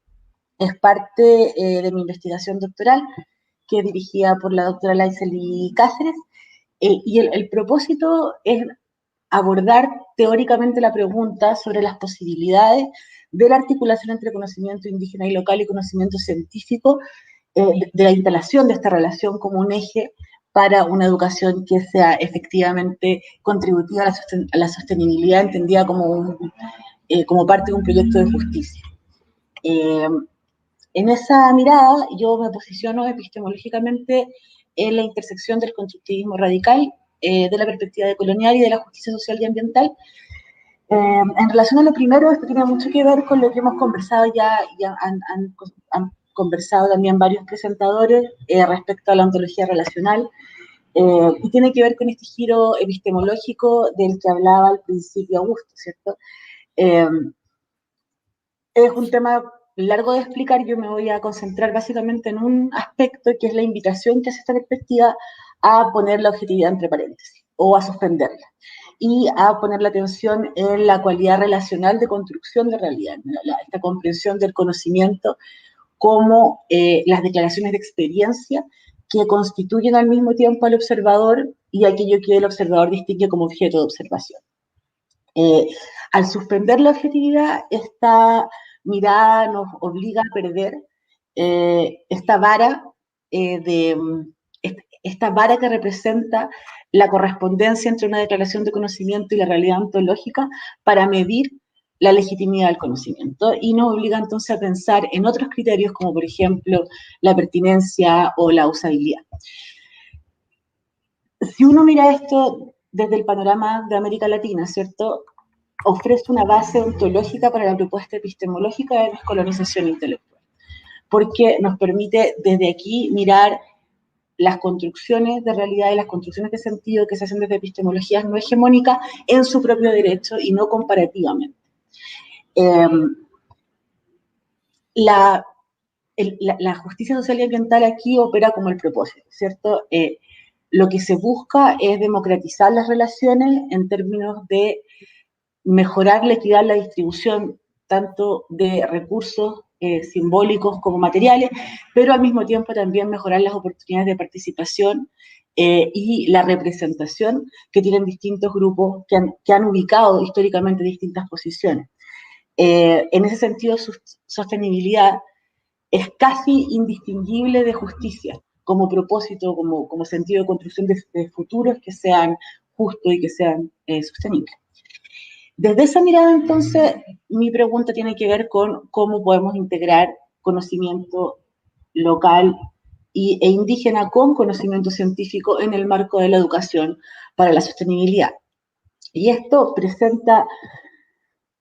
Speaker 2: es parte de mi investigación doctoral, que es dirigida por la doctora Laiseli Cáceres, y el propósito es abordar teóricamente la pregunta sobre las posibilidades de la articulación entre conocimiento indígena y local y conocimiento científico, de la instalación de esta relación como un eje para una educación que sea efectivamente contributiva a la sostenibilidad, entendida como parte de un proyecto de justicia. En esa mirada, yo me posiciono epistemológicamente en la intersección del constructivismo radical, de la perspectiva decolonial y de la justicia social y ambiental. En relación a lo primero, esto tiene mucho que ver con lo que hemos conversado han conversado también varios presentadores respecto a la ontología relacional, y tiene que ver con este giro epistemológico del que hablaba al principio Augusto, ¿cierto? Es un tema largo de explicar, yo me voy a concentrar básicamente en un aspecto que es la invitación que hace esta perspectiva a poner la objetividad entre paréntesis o a suspenderla y a poner la atención en la cualidad relacional de construcción de realidad, esta comprensión del conocimiento como las declaraciones de experiencia que constituyen al mismo tiempo al observador y aquello que el observador distingue como objeto de observación. Al suspender la objetividad, esta mirada nos obliga a perder esta vara que representa la correspondencia entre una declaración de conocimiento y la realidad ontológica para medir la legitimidad del conocimiento, y nos obliga entonces a pensar en otros criterios como por ejemplo la pertinencia o la usabilidad. Si uno mira esto desde el panorama de América Latina, ¿cierto?, ofrece una base ontológica para la propuesta epistemológica de descolonización intelectual, porque nos permite desde aquí mirar las construcciones de realidad y las construcciones de sentido que se hacen desde epistemologías no hegemónicas en su propio derecho y no comparativamente. La justicia social y ambiental aquí opera como el propósito, ¿cierto? Lo que se busca es democratizar las relaciones en términos de mejorar la equidad en la distribución tanto de recursos simbólicos como materiales, pero al mismo tiempo también mejorar las oportunidades de participación y la representación que tienen distintos grupos que han ubicado históricamente distintas posiciones. En ese sentido, sostenibilidad es casi indistinguible de justicia, como propósito, como sentido de construcción de futuros que sean justos y que sean sostenibles. Desde esa mirada, entonces, mi pregunta tiene que ver con cómo podemos integrar conocimiento local e indígena con conocimiento científico en el marco de la educación para la sostenibilidad. Y esto presenta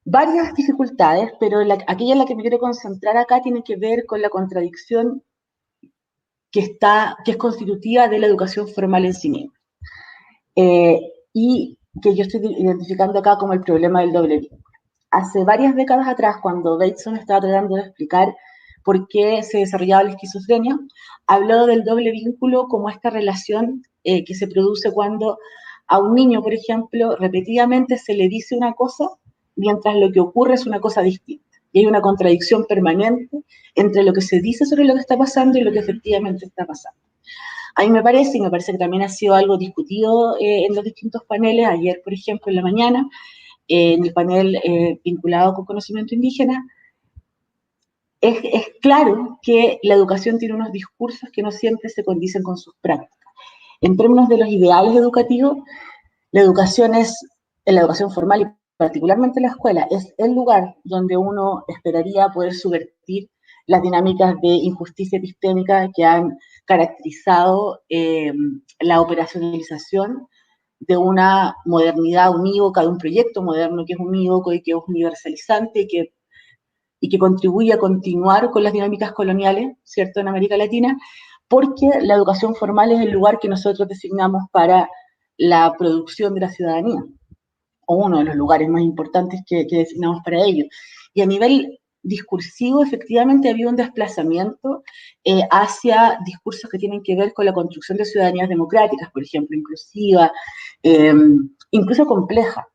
Speaker 2: varias dificultades, pero aquella en la que me quiero concentrar acá tiene que ver con la contradicción que es constitutiva de la educación formal en sí misma. Y que yo estoy identificando acá como el problema del doble vínculo. Hace varias décadas atrás, cuando Bateson estaba tratando de explicar por qué se desarrollaba la esquizofrenia, habló del doble vínculo como esta relación que se produce cuando a un niño, por ejemplo, repetidamente se le dice una cosa, mientras lo que ocurre es una cosa distinta. Y hay una contradicción permanente entre lo que se dice sobre lo que está pasando y lo que efectivamente está pasando. A mí me parece, y me parece que también ha sido algo discutido en los distintos paneles, ayer, por ejemplo, en la mañana, en el panel vinculado con conocimiento indígena, es claro que la educación tiene unos discursos que no siempre se condicen con sus prácticas. En términos de los ideales educativos, la educación formal y particularmente la escuela, es el lugar donde uno esperaría poder subvertir las dinámicas de injusticia epistémica que han caracterizado la operacionalización de una modernidad unívoca, de un proyecto moderno que es unívoco y que es universalizante y que contribuye a continuar con las dinámicas coloniales, ¿cierto?, en América Latina, porque la educación formal es el lugar que nosotros designamos para la producción de la ciudadanía, o uno de los lugares más importantes que designamos para ello. Y a nivel discursivo, efectivamente, había un desplazamiento hacia discursos que tienen que ver con la construcción de ciudadanías democráticas, por ejemplo, inclusiva, incluso compleja.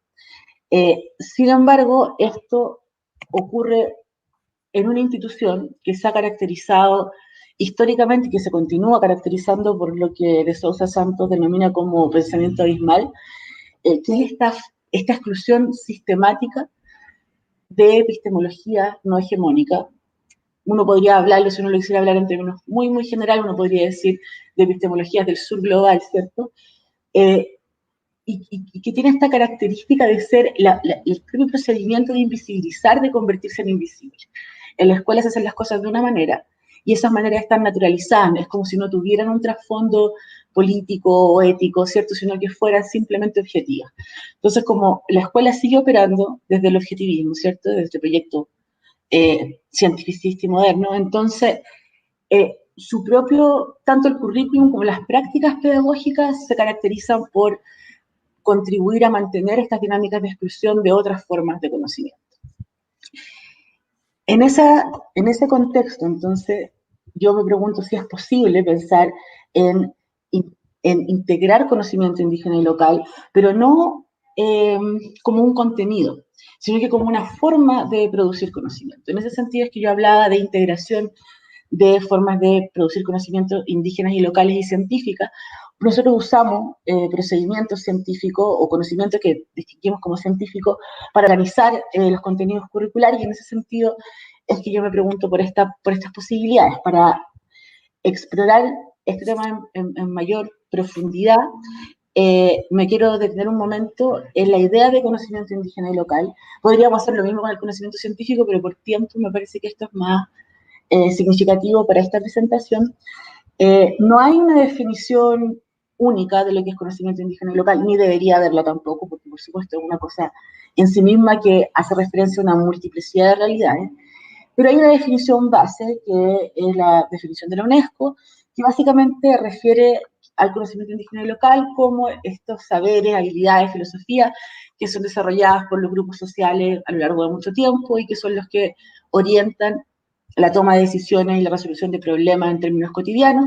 Speaker 2: Sin embargo, esto ocurre en una institución que se ha caracterizado históricamente y que se continúa caracterizando por lo que de Sousa Santos denomina como pensamiento abismal, que es esta exclusión sistemática de epistemología no hegemónica. Uno podría hablarlo, si uno lo quisiera hablar en términos muy, muy general, uno podría decir de epistemologías del sur global, ¿cierto? Y que tiene esta característica de ser el propio procedimiento de invisibilizar, de convertirse en invisible. En la escuela se hacen las cosas de una manera, y esas maneras están naturalizadas, es como si no tuvieran un trasfondo político o ético, ¿cierto?, sino que fueran simplemente objetivas. Entonces, como la escuela sigue operando desde el objetivismo, ¿cierto?, desde este proyecto cientificista y moderno, entonces su propio, tanto el currículum como las prácticas pedagógicas se caracterizan por contribuir a mantener estas dinámicas de exclusión de otras formas de conocimiento. En ese contexto, entonces, yo me pregunto si es posible pensar en integrar conocimiento indígena y local, pero no como un contenido, sino que como una forma de producir conocimiento. En ese sentido es que yo hablaba de integración de formas de producir conocimientos indígenas y locales y científicas. Nosotros usamos procedimientos científicos o conocimientos que distinguimos como científicos para organizar los contenidos curriculares, y en ese sentido es que yo me pregunto por estas posibilidades para explorar este tema en mayor profundidad. Me quiero detener un momento en la idea de conocimiento indígena y local. Podríamos hacer lo mismo con el conocimiento científico, pero por tiempo me parece que esto es más significativo para esta presentación. No hay una definición única de lo que es conocimiento indígena y local, ni debería haberla tampoco, porque por supuesto es una cosa en sí misma que hace referencia a una multiplicidad de realidades. Pero hay una definición base, que es la definición de la UNESCO, que básicamente refiere al conocimiento indígena y local como estos saberes, habilidades, filosofías que son desarrolladas por los grupos sociales a lo largo de mucho tiempo y que son los que orientan la toma de decisiones y la resolución de problemas en términos cotidianos,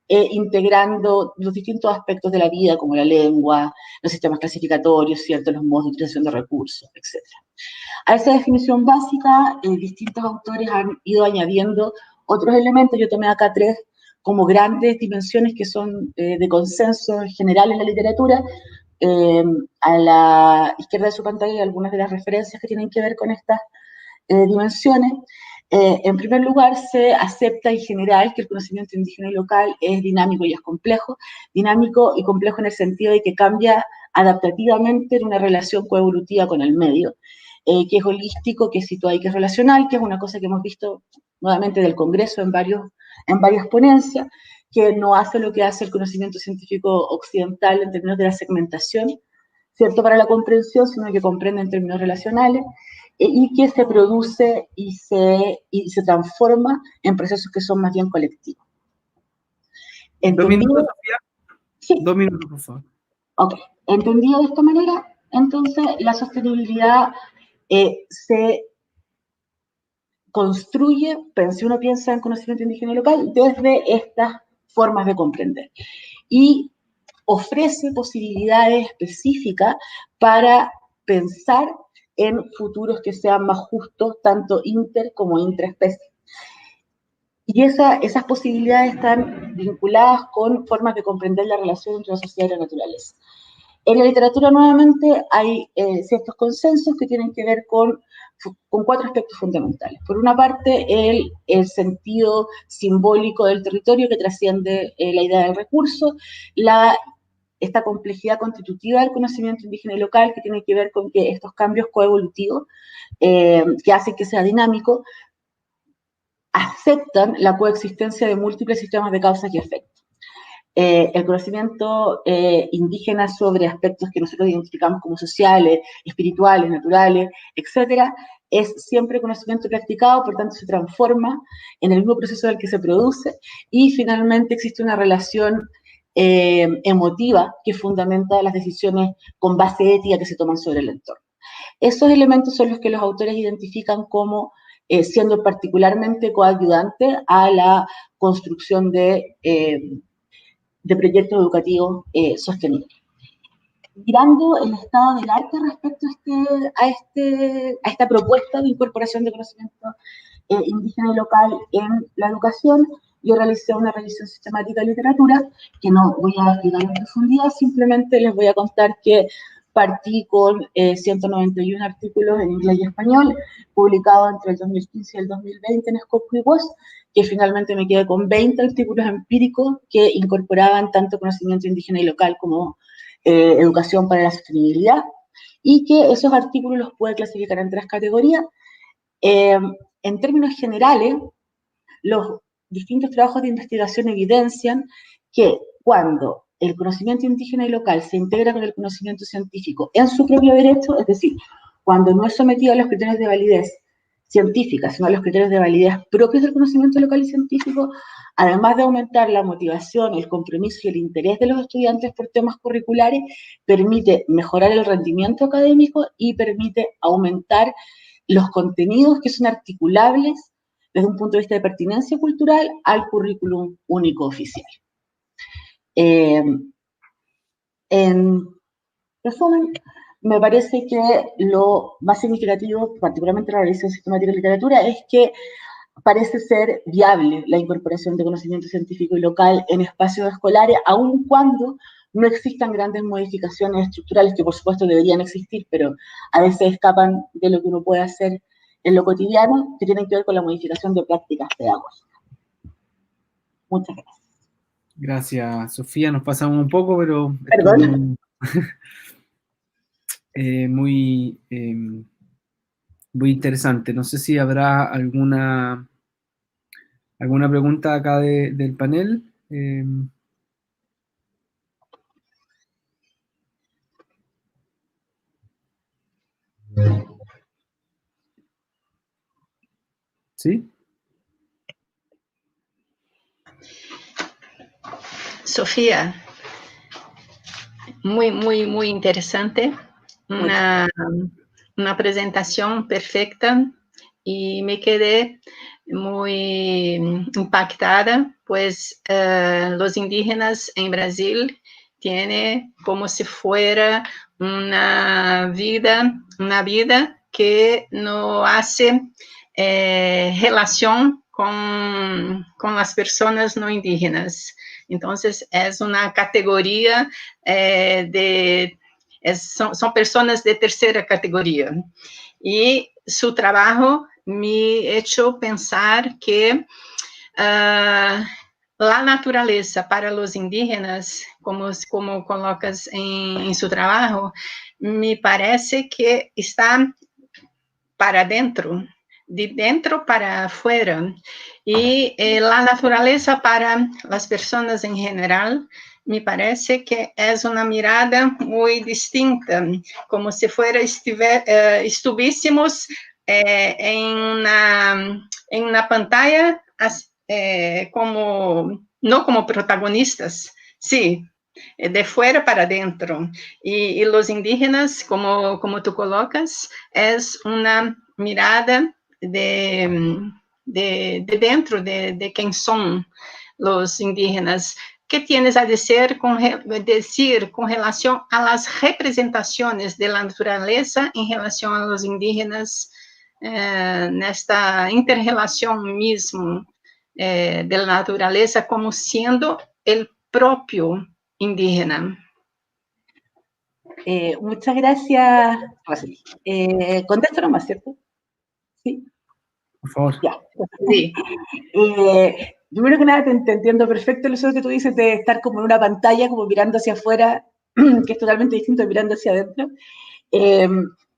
Speaker 2: integrando los distintos aspectos de la vida, como la lengua, los sistemas clasificatorios, ¿cierto?, los modos de utilización de recursos, etc. A esa definición básica, distintos autores han ido añadiendo otros elementos. Yo tomé acá 3 como grandes dimensiones que son de consenso general en la literatura. A la izquierda de su pantalla hay algunas de las referencias que tienen que ver con estas dimensiones. En primer lugar, se acepta en general que el conocimiento indígena y local es dinámico y es complejo. Dinámico y complejo en el sentido de que cambia adaptativamente en una relación coevolutiva con el medio, que es holístico, que es situado y que es relacional, que es una cosa que hemos visto nuevamente del Congreso en varias ponencias, que no hace lo que hace el conocimiento científico occidental en términos de la segmentación, ¿cierto?, para la comprensión, sino que comprende en términos relacionales, y que se produce y se transforma en procesos que son más bien colectivos.
Speaker 1: 2 minutos, Sofía.
Speaker 2: Sí.
Speaker 1: 2 minutos, por favor.
Speaker 2: Ok, entendido de esta manera, entonces la sostenibilidad se construye, pero si uno piensa en conocimiento indígena y local, desde estas formas de comprender. Y ofrece posibilidades específicas para pensar en futuros que sean más justos, tanto inter como intraespecie. Y esas posibilidades están vinculadas con formas de comprender la relación entre la sociedad y la naturaleza. En la literatura, nuevamente, hay ciertos consensos que tienen que ver con 4 aspectos fundamentales. Por una parte, el sentido simbólico del territorio que trasciende la idea del recurso, esta complejidad constitutiva del conocimiento indígena y local que tiene que ver con que estos cambios coevolutivos que hacen que sea dinámico aceptan la coexistencia de múltiples sistemas de causas y efectos. El conocimiento indígena sobre aspectos que nosotros identificamos como sociales, espirituales, naturales, etcétera, es siempre conocimiento practicado, por tanto se transforma en el mismo proceso del que se produce, y finalmente existe una relación emotiva que fundamenta las decisiones con base ética que se toman sobre el entorno. Esos elementos son los que los autores identifican como siendo particularmente coayudantes a la construcción de proyectos educativos sostenibles. Mirando el estado del arte respecto a esta propuesta de incorporación de conocimiento indígena y local en la educación, yo realicé una revisión sistemática de literatura, que no voy a explicar en profundidad, simplemente les voy a contar que partí con 191 artículos en inglés y español, publicados entre el 2015 y el 2020 en Scopus y WOS, que finalmente me quedé con 20 artículos empíricos que incorporaban tanto conocimiento indígena y local como educación para la sostenibilidad, y que esos artículos los puede clasificar en 3 categorías. En términos generales, los distintos trabajos de investigación evidencian que cuando el conocimiento indígena y local se integra con el conocimiento científico en su propio derecho, es decir, cuando no es sometido a los criterios de validez científica, sino a los criterios de validez propios del conocimiento local y científico, además de aumentar la motivación, el compromiso y el interés de los estudiantes por temas curriculares, permite mejorar el rendimiento académico y permite aumentar los contenidos que son articulables desde un punto de vista de pertinencia cultural al currículum único oficial. En resumen, me parece que lo más significativo, particularmente en la revisión sistemática de literatura, es que parece ser viable la incorporación de conocimiento científico y local en espacios escolares, aun cuando no existan grandes modificaciones estructurales, que por supuesto deberían existir, pero a veces escapan de lo que uno puede hacer en lo cotidiano, que tienen que ver con la modificación de prácticas pedagógicas. Muchas gracias.
Speaker 1: Gracias, Sofía. Nos pasamos un poco, pero
Speaker 2: Perdón.
Speaker 1: Muy interesante. No sé si habrá alguna pregunta acá del panel. ¿Sí?
Speaker 4: Sofía, muy interesante. Una presentación perfecta y me quedé muy impactada, pues los indígenas en Brasil tienen como si fuera una vida que no hace relación con las personas no indígenas. Entonces, es una categoría son personas de tercera categoría. Y su trabajo me ha hecho pensar que la naturaleza para los indígenas, como colocas en su trabajo, me parece que está para dentro, de dentro para afuera. Y la naturaleza para las personas en general me parece que es una mirada muy distinta, como si estuviésemos en una pantalla, no como protagonistas, sí, de fuera para dentro. Y los indígenas, como tú colocas, es una mirada de dentro de quién son los indígenas. ¿Qué tienes a decir con relación a las representaciones de la naturaleza en relación a los indígenas en esta interrelación mismo de la naturaleza como siendo el propio indígena?
Speaker 2: Muchas gracias, Rosely. Contesto nomás, ¿cierto? Sí.
Speaker 1: Por favor.
Speaker 2: Ya. Sí. Primero que nada, te entiendo perfecto eso que tú dices de estar como en una pantalla, como mirando hacia afuera, que es totalmente distinto de mirando hacia adentro.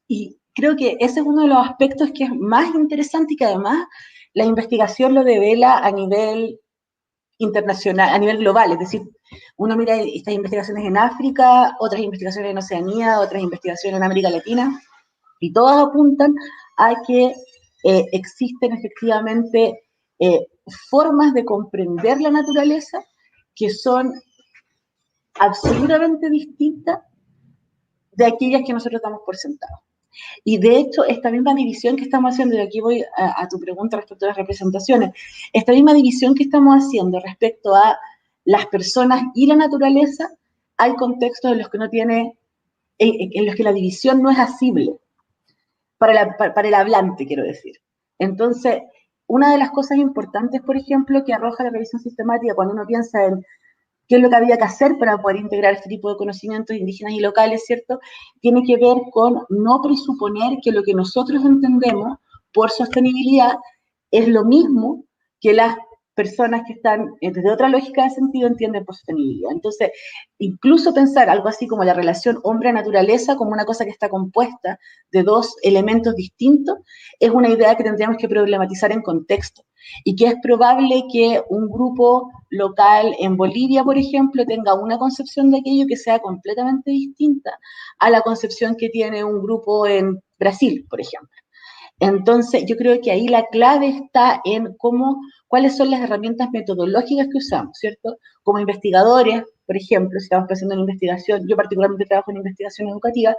Speaker 2: Y creo que ese es uno de los aspectos que es más interesante y que además la investigación lo devela a nivel internacional, a nivel global, es decir, uno mira estas investigaciones en África, otras investigaciones en Oceanía, otras investigaciones en América Latina, y todas apuntan a que existen efectivamente formas de comprender la naturaleza que son absolutamente distintas de aquellas que nosotros damos por sentado. Y de hecho, esta misma división que estamos haciendo, y aquí voy a tu pregunta respecto a las representaciones, esta misma división que estamos haciendo respecto a las personas y la naturaleza, hay contextos en los que no tiene, en los que la división no es asible para el hablante, quiero decir. Entonces, una de las cosas importantes, por ejemplo, que arroja la revisión sistemática cuando uno piensa en qué es lo que había que hacer para poder integrar este tipo de conocimientos indígenas y locales, ¿cierto? Tiene que ver con no presuponer que lo que nosotros entendemos por sostenibilidad es lo mismo que las personas que están desde otra lógica de sentido entienden por sostenibilidad. Entonces, incluso pensar algo así como la relación hombre-naturaleza como una cosa que está compuesta de dos elementos distintos, es una idea que tendríamos que problematizar en contexto y que es probable que un grupo local en Bolivia, por ejemplo, tenga una concepción de aquello que sea completamente distinta a la concepción que tiene un grupo en Brasil, por ejemplo. Entonces, yo creo que ahí la clave está en cuáles son las herramientas metodológicas que usamos, ¿cierto? Como investigadores, por ejemplo, si estamos haciendo una investigación, yo particularmente trabajo en investigación educativa,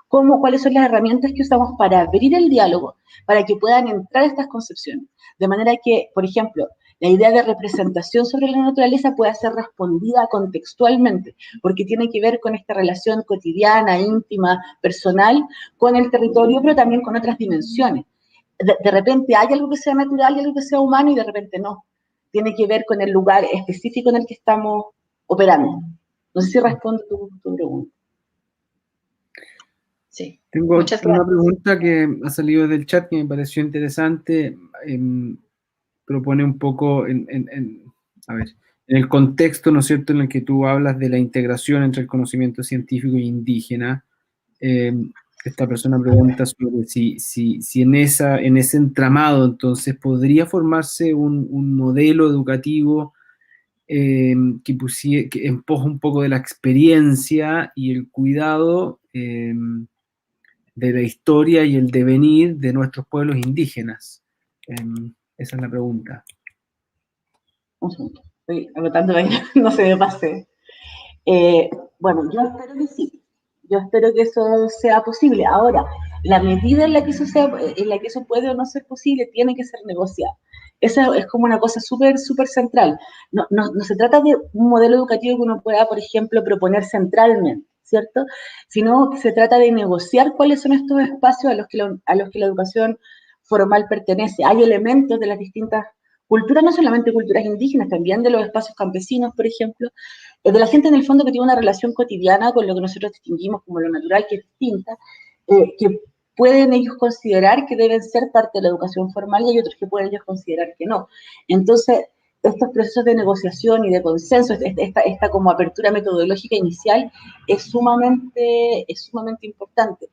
Speaker 2: cuáles son las herramientas que usamos para abrir el diálogo, para que puedan entrar estas concepciones. De manera que, por ejemplo, la idea de representación sobre la naturaleza pueda ser respondida contextualmente, porque tiene que ver con esta relación cotidiana, íntima, personal, con el territorio, pero también con otras dimensiones. De repente hay algo que sea natural y algo que sea humano y de repente no. Tiene que ver con el lugar específico en el que estamos operando. No sé si respondo tu pregunta.
Speaker 4: Sí.
Speaker 1: Tengo
Speaker 4: Muchas gracias.
Speaker 1: una pregunta que ha salido del chat que me pareció interesante. Propone un poco a ver, en el contexto, ¿no es cierto?, en el que tú hablas de la integración entre el conocimiento científico e indígena. Esta persona pregunta sobre si en ese entramado, entonces, podría formarse un modelo educativo que empuja un poco de la experiencia y el cuidado de la historia y el devenir de nuestros pueblos indígenas. Esa es la pregunta.
Speaker 2: Un segundo, estoy anotando para que no se me pase. Bueno, yo espero que sí. Yo espero que eso sea posible. Ahora, la medida en la que eso puede o no ser posible tiene que ser negociada. Esa es como una cosa súper, súper central. No se trata de un modelo educativo que uno pueda, por ejemplo, proponer centralmente, ¿cierto? Sino que se trata de negociar cuáles son estos espacios a los que la educación formal pertenece. Hay elementos de las distintas culturas, no solamente culturas indígenas, también de los espacios campesinos, por ejemplo, de la gente en el fondo que tiene una relación cotidiana con lo que nosotros distinguimos como lo natural, que es distinta, que pueden ellos considerar que deben ser parte de la educación formal y hay otros que pueden ellos considerar que no. Entonces, estos procesos de negociación y de consenso, esta como apertura metodológica inicial es sumamente importante.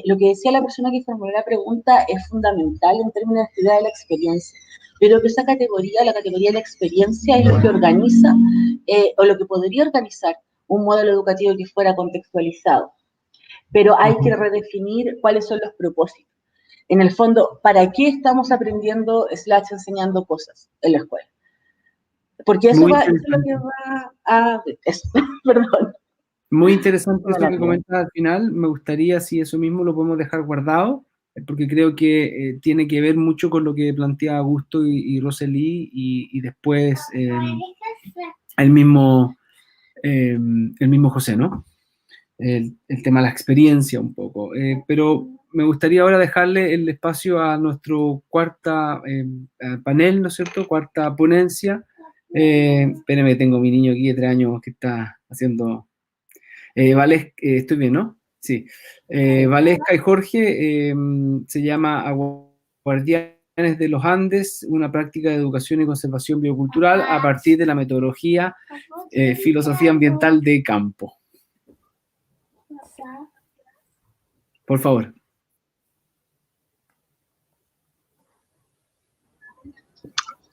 Speaker 2: Lo que decía la persona que formuló la pregunta es fundamental en términos de actividad de la experiencia. Pero que esa categoría, la categoría de la experiencia, es lo que organiza o lo que podría organizar un modelo educativo que fuera contextualizado. Pero hay que redefinir cuáles son los propósitos. En el fondo, ¿para qué estamos aprendiendo / enseñando cosas en la escuela? Porque eso es lo que va a... Eso, perdón.
Speaker 1: Muy interesante eso que comentas al final. Me gustaría, si eso mismo lo podemos dejar guardado, porque creo que tiene que ver mucho con lo que plantea Augusto y Rosely, y después el mismo José, ¿no? El tema de la experiencia un poco. Pero me gustaría ahora dejarle el espacio a nuestro cuarta panel, ¿no es cierto? Cuarta ponencia. Espérenme, tengo mi niño aquí de 3 años que está haciendo... estoy bien, ¿no? Sí. Valesca y Jorge se llama Guardianes de los Andes, una práctica de educación y conservación biocultural a partir de la metodología filosofía ambiental de campo. Por favor.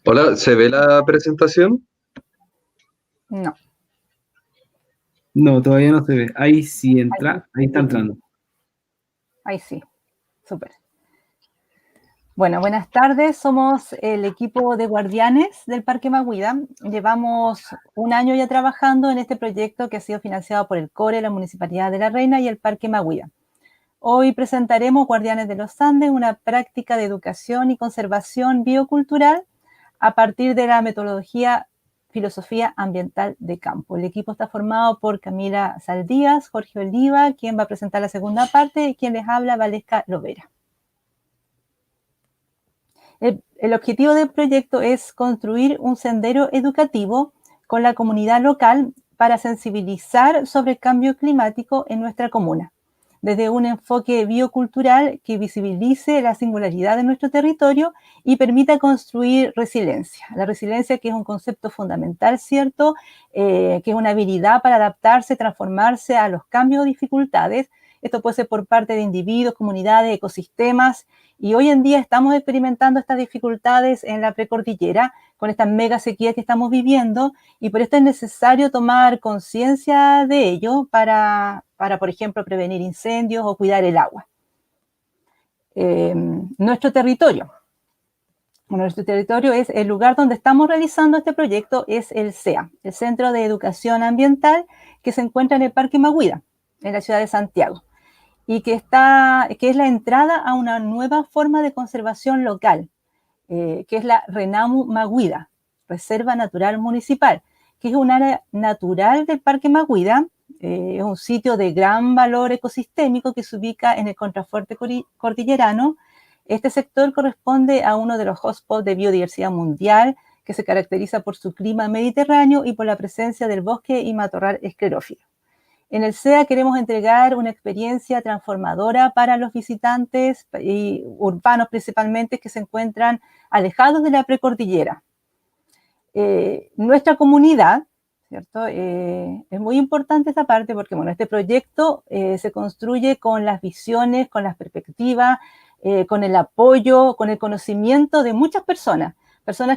Speaker 7: Hola, ¿se ve la presentación?
Speaker 5: No.
Speaker 1: No, todavía no se ve. Ahí sí entra, ahí está entrando.
Speaker 5: Ahí sí, súper. Bueno, buenas tardes. Somos el equipo de guardianes del Parque Maguida. Llevamos 1 año ya trabajando en este proyecto que ha sido financiado por el CORE, la Municipalidad de La Reina y el Parque Maguida. Hoy presentaremos Guardianes de los Andes, una práctica de educación y conservación biocultural a partir de la metodología filosofía ambiental de campo. El equipo está formado por Camila Saldías, Jorge Oliva, quien va a presentar la segunda parte, y quien les habla, Valesca Lovera. El objetivo del proyecto es construir un sendero educativo con la comunidad local para sensibilizar sobre el cambio climático en nuestra comuna, desde un enfoque biocultural que visibilice la singularidad de nuestro territorio y permita construir resiliencia. La resiliencia, que es un concepto fundamental, ¿cierto? Que es una habilidad para adaptarse, transformarse a los cambios o dificultades. Esto puede ser por parte de individuos, comunidades, ecosistemas, y hoy en día estamos experimentando estas dificultades en la precordillera con esta mega sequía que estamos viviendo, y por esto es necesario tomar conciencia de ello para, por ejemplo, prevenir incendios o cuidar el agua. Nuestro territorio es el lugar donde estamos realizando este proyecto, es el CEA, el Centro de Educación Ambiental, que se encuentra en el Parque Maguida, en la ciudad de Santiago, y que es la entrada a una nueva forma de conservación local, que es la RENAMU Maguida, Reserva Natural Municipal, que es un área natural del Parque Maguida. Es un sitio de gran valor ecosistémico que se ubica en el contrafuerte cordillerano. Este sector corresponde a uno de los hotspots de biodiversidad mundial, que se caracteriza por su clima mediterráneo y por la presencia del bosque y matorral esclerófilo. En el CEA queremos entregar una experiencia transformadora para los visitantes y urbanos principalmente que se encuentran alejados de la precordillera. Nuestra comunidad, ¿cierto? Es muy importante esta parte porque, bueno, este proyecto se construye con las visiones, con las perspectivas, con el apoyo, con el conocimiento de muchas personas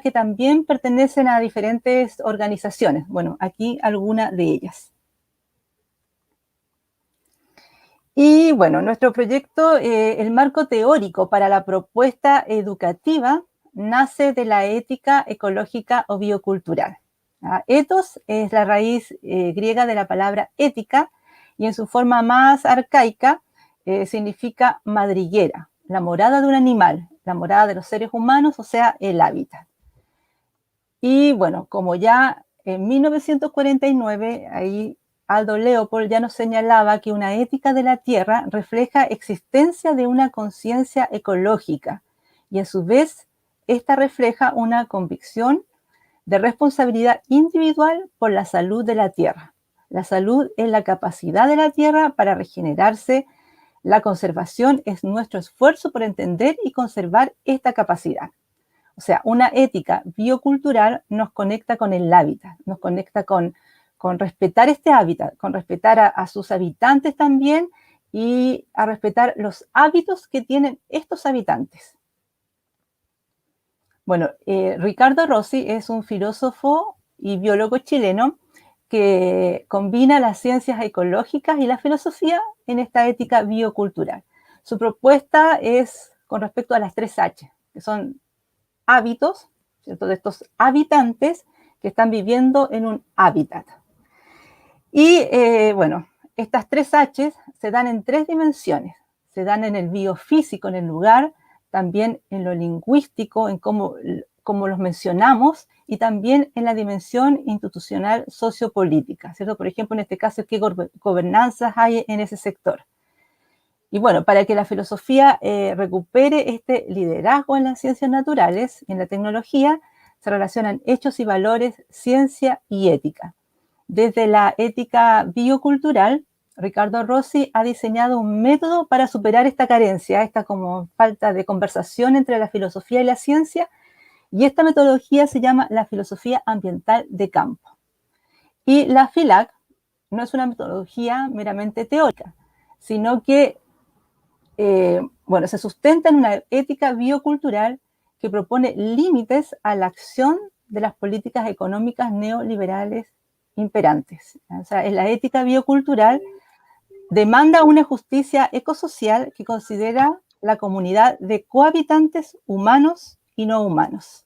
Speaker 5: que también pertenecen a diferentes organizaciones. Bueno, aquí alguna de ellas. Y bueno, nuestro proyecto, el marco teórico para la propuesta educativa, nace de la ética ecológica o biocultural. Ethos es la raíz griega de la palabra ética y en su forma más arcaica significa madriguera, la morada de un animal, la morada de los seres humanos, o sea, el hábitat. Y bueno, como ya en 1949, ahí Aldo Leopold ya nos señalaba que una ética de la tierra refleja existencia de una conciencia ecológica y a su vez esta refleja una convicción de responsabilidad individual por la salud de la tierra. La salud es la capacidad de la tierra para regenerarse. La conservación es nuestro esfuerzo por entender y conservar esta capacidad. O sea, una ética biocultural nos conecta con el hábitat, nos conecta con respetar este hábitat, con respetar a sus habitantes también y a respetar los hábitos que tienen estos habitantes. Bueno, Ricardo Rossi es un filósofo y biólogo chileno que combina las ciencias ecológicas y la filosofía en esta ética biocultural. Su propuesta es con respecto a las 3 H, que son hábitos, ¿cierto?, de estos habitantes que están viviendo en un hábitat. Y bueno, estas 3 H se dan en 3 dimensiones. Se dan en el biofísico, en el lugar, también en lo lingüístico, en cómo los mencionamos, y también en la dimensión institucional sociopolítica, ¿cierto? Por ejemplo, en este caso, ¿qué gobernanzas hay en ese sector? Y bueno, para que la filosofía recupere este liderazgo en las ciencias naturales y en la tecnología, se relacionan hechos y valores, ciencia y ética. Desde la ética biocultural, Ricardo Rossi ha diseñado un método para superar esta carencia, esta como falta de conversación entre la filosofía y la ciencia, y esta metodología se llama la filosofía ambiental de campo. Y la FILAC no es una metodología meramente teórica, sino que bueno, se sustenta en una ética biocultural que propone límites a la acción de las políticas económicas neoliberales imperantes. O sea, en la ética biocultural demanda una justicia ecosocial que considera la comunidad de cohabitantes humanos y no humanos.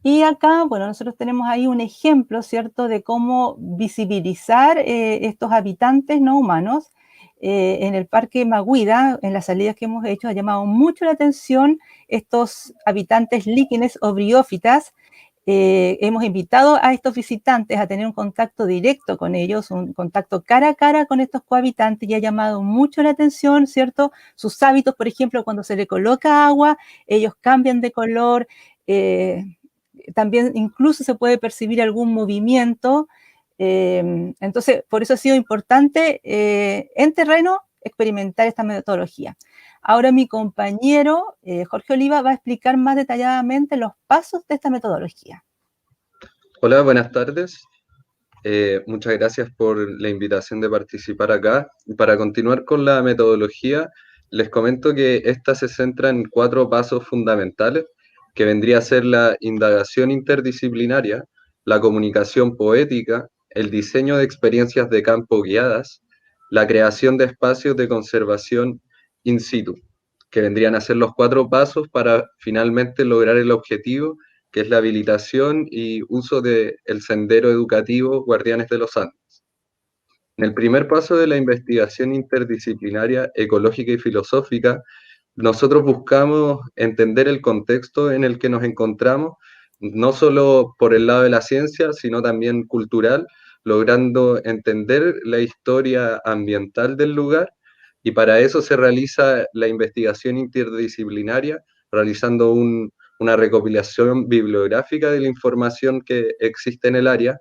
Speaker 5: Y acá, bueno, nosotros tenemos ahí un ejemplo, ¿cierto?, de cómo visibilizar estos habitantes no humanos. En el Parque Maguida, en las salidas que hemos hecho, ha llamado mucho la atención estos habitantes líquenes o briófitas. Hemos invitado a estos visitantes a tener un contacto directo con ellos, un contacto cara a cara con estos cohabitantes, y ha llamado mucho la atención, ¿cierto? Sus hábitos, por ejemplo, cuando se le coloca agua, ellos cambian de color, también incluso se puede percibir algún movimiento. Entonces, por eso ha sido importante en terreno experimentar esta metodología. Ahora mi compañero Jorge Oliva va a explicar más detalladamente los pasos de esta metodología.
Speaker 7: Hola, buenas tardes. Muchas gracias por la invitación de participar acá. Para continuar con la metodología, les comento que esta se centra en 4 pasos fundamentales, que vendría a ser la indagación interdisciplinaria, la comunicación poética, el diseño de experiencias de campo guiadas, la creación de espacios de conservación in situ, que vendrían a ser los 4 pasos para finalmente lograr el objetivo, que es la habilitación y uso del sendero educativo Guardianes de los Andes. En el primer paso de la investigación interdisciplinaria, ecológica y filosófica, nosotros buscamos entender el contexto en el que nos encontramos, no solo por el lado de la ciencia, sino también cultural, logrando entender la historia ambiental del lugar, y para eso se realiza la investigación interdisciplinaria, realizando una recopilación bibliográfica de la información que existe en el área,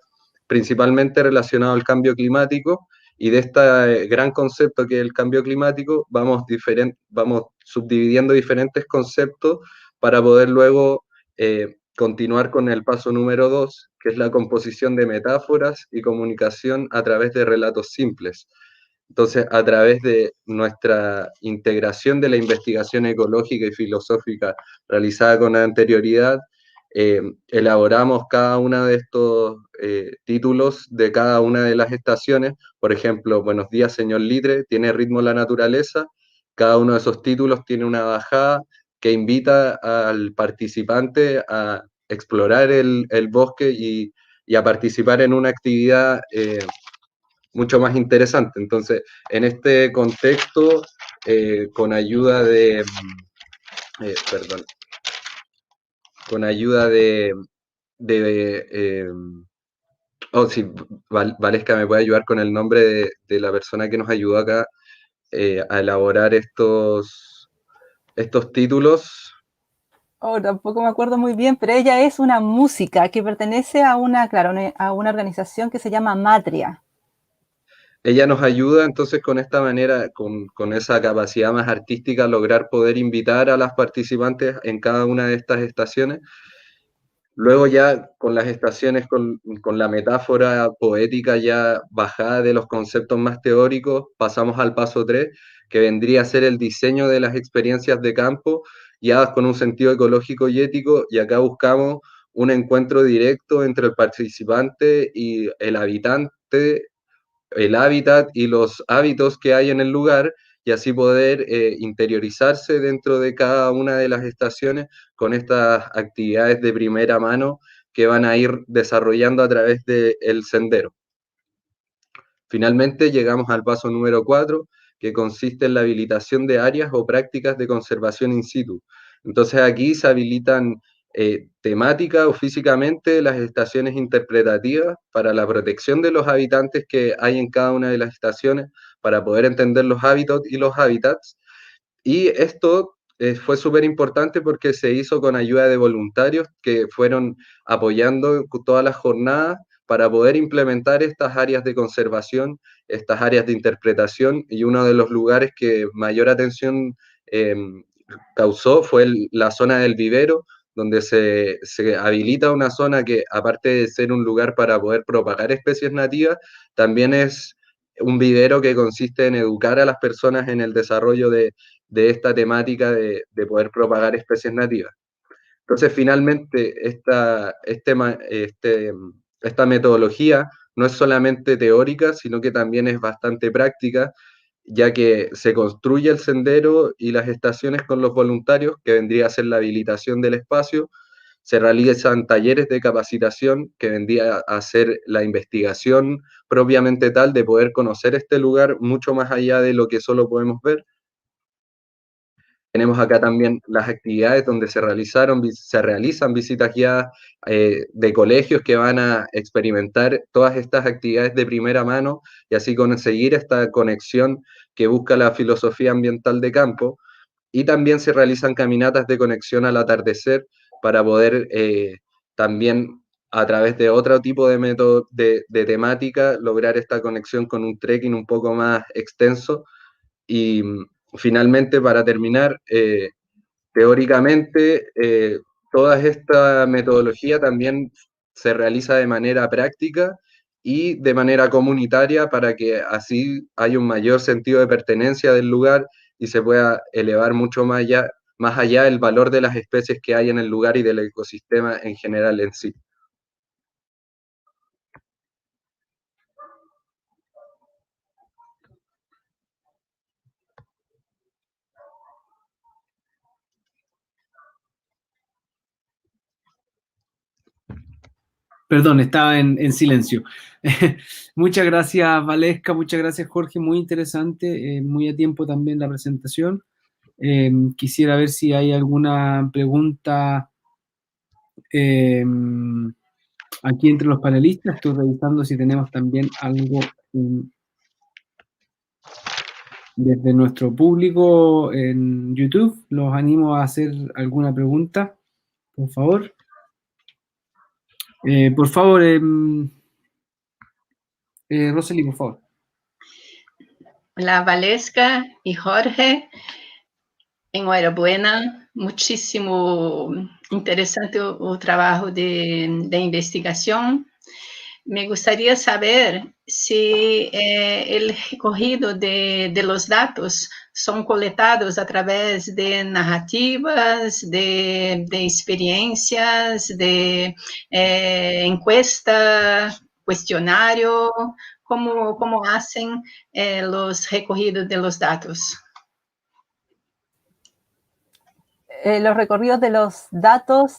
Speaker 7: principalmente relacionado al cambio climático, y de este gran concepto que es el cambio climático, vamos subdividiendo diferentes conceptos para poder luego continuar con el paso número 2, que es la composición de metáforas y comunicación a través de relatos simples. Entonces, a través de nuestra integración de la investigación ecológica y filosófica realizada con anterioridad, elaboramos cada uno de estos títulos de cada una de las estaciones. Por ejemplo, Buenos días, señor Litre, tiene Ritmo la Naturaleza. Cada uno de esos títulos tiene una bajada que invita al participante a explorar el bosque y a participar en una actividad mucho más interesante. Entonces, en este contexto, con ayuda de, perdón, con ayuda oh, sí, Valesca me puede ayudar con el nombre de la persona que nos ayudó acá a elaborar estos títulos.
Speaker 5: Oh, tampoco me acuerdo muy bien, pero ella es una música que pertenece a una, claro, a una organización que se llama Matria.
Speaker 7: Ella nos ayuda entonces con esta manera, con esa capacidad más artística, a lograr poder invitar a las participantes en cada una de estas estaciones. Luego ya con las estaciones, con la metáfora poética ya bajada de los conceptos más teóricos, pasamos al paso 3, que vendría a ser el diseño de las experiencias de campo, guiadas con un sentido ecológico y ético, y acá buscamos un encuentro directo entre el participante y el habitante, el hábitat y los hábitos que hay en el lugar, y así poder interiorizarse dentro de cada una de las estaciones con estas actividades de primera mano que van a ir desarrollando a través del sendero. Finalmente llegamos al paso número 4, que consiste en la habilitación de áreas o prácticas de conservación in situ. Entonces aquí se habilitan temática o físicamente las estaciones interpretativas para la protección de los habitantes que hay en cada una de las estaciones, para poder entender los hábitos y los hábitats. Y esto fue súper importante porque se hizo con ayuda de voluntarios que fueron apoyando todas las jornadas para poder implementar estas áreas de conservación, estas áreas de interpretación, y uno de los lugares que mayor atención causó fue la zona del vivero, donde se habilita una zona que, aparte de ser un lugar para poder propagar especies nativas, también es un vivero que consiste en educar a las personas en el desarrollo de esta temática de poder propagar especies nativas. Entonces, finalmente, esta metodología no es solamente teórica, sino que también es bastante práctica, ya que se construye el sendero y las estaciones con los voluntarios, que vendría a ser la habilitación del espacio. Se realizan talleres de capacitación, que vendría a ser la investigación propiamente tal, de poder conocer este lugar mucho más allá de lo que solo podemos ver. Tenemos acá también las actividades donde se realizan visitas guiadas de colegios que van a experimentar todas estas actividades de primera mano y así conseguir esta conexión que busca la filosofía ambiental de campo. Y también se realizan caminatas de conexión al atardecer para poder también, a través de otro tipo de método de temática, lograr esta conexión con un trekking un poco más extenso. Y finalmente, para terminar, teóricamente, toda esta metodología también se realiza de manera práctica y de manera comunitaria, para que así haya un mayor sentido de pertenencia del lugar y se pueda elevar mucho más allá el valor de las especies que hay en el lugar y del ecosistema en general en sí.
Speaker 1: Perdón, estaba en silencio. Muchas gracias, Valesca, muchas gracias, Jorge, muy interesante, muy a tiempo también la presentación. Quisiera ver si hay alguna pregunta aquí entre los panelistas. Estoy revisando si tenemos también algo desde nuestro público en YouTube. Los animo a hacer alguna pregunta, por favor. Rosely, por favor.
Speaker 4: La Valesca y Jorge, enhorabuena, muchísimo interesante o trabajo de investigación. me gustaría saber si el recogido de los datos son coletados a través de narrativas, de experiencias, de encuesta, cuestionario, ¿cómo hacen los recogidos de los datos?
Speaker 5: Los recorridos de los datos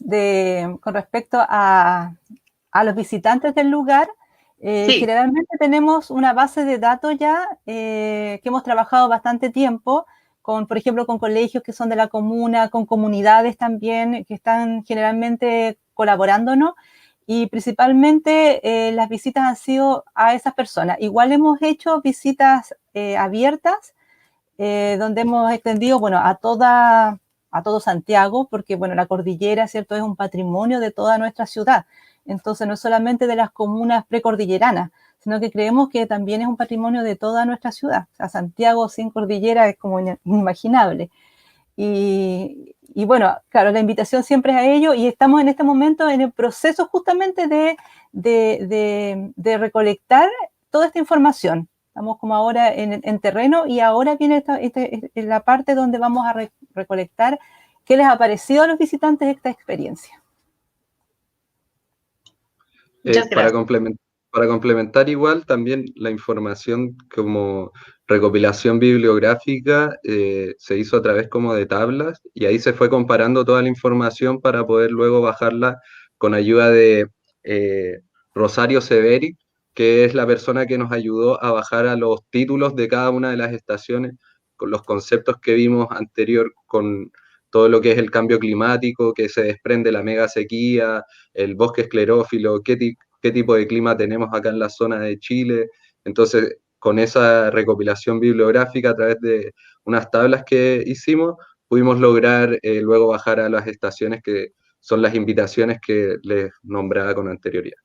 Speaker 5: con respecto a los visitantes del lugar,
Speaker 4: Sí.
Speaker 5: generalmente tenemos una base de datos ya que hemos trabajado bastante tiempo, por ejemplo, con colegios que son de la comuna, con comunidades también que están generalmente colaborándonos, y principalmente las visitas han sido a esas personas. Igual hemos hecho visitas abiertas, donde hemos extendido, bueno, a todo Santiago, porque, bueno, la cordillera, ¿cierto?, es un patrimonio de toda nuestra ciudad. Entonces, no es solamente de las comunas precordilleranas, sino que creemos que también es un patrimonio de toda nuestra ciudad. O sea, Santiago sin cordillera es como inimaginable. Y bueno, claro, la invitación siempre es a ello, y estamos en este momento en el proceso justamente de recolectar toda esta información. Estamos como ahora en terreno, y ahora viene la parte donde vamos a recolectar qué les ha parecido a los visitantes esta experiencia.
Speaker 7: Para complementar igual también la información como recopilación bibliográfica se hizo a través como de tablas, y ahí se fue comparando toda la información para poder luego bajarla con ayuda de Rosario Severi, que es la persona que nos ayudó a bajar a los títulos de cada una de las estaciones, con los conceptos que vimos anterior, con todo lo que es el cambio climático, que se desprende la mega sequía, el bosque esclerófilo, qué tipo de clima tenemos acá en la zona de Chile. Entonces, con esa recopilación bibliográfica a través de unas tablas que hicimos, pudimos lograr luego bajar a las estaciones que son las invitaciones que les nombraba con anterioridad.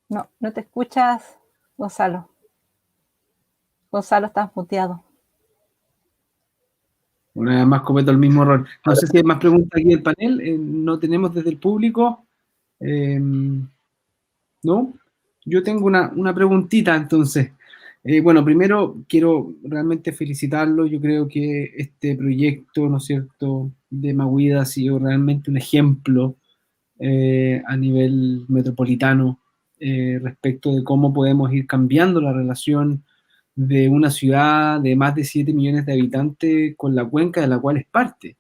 Speaker 5: No, no te escuchas, Gonzalo. Gonzalo, estás muteado.
Speaker 1: Bueno, además cometo el mismo error. No sé si hay más preguntas aquí del panel. No tenemos desde el público. ¿No? Yo tengo una preguntita, entonces. Bueno, primero quiero realmente felicitarlo. Yo creo que este proyecto, ¿no es cierto?, de Mahuida ha sido realmente un ejemplo a nivel metropolitano respecto de cómo podemos ir cambiando la relación de una ciudad de más de 7 millones de habitantes con la cuenca de la cual es parte.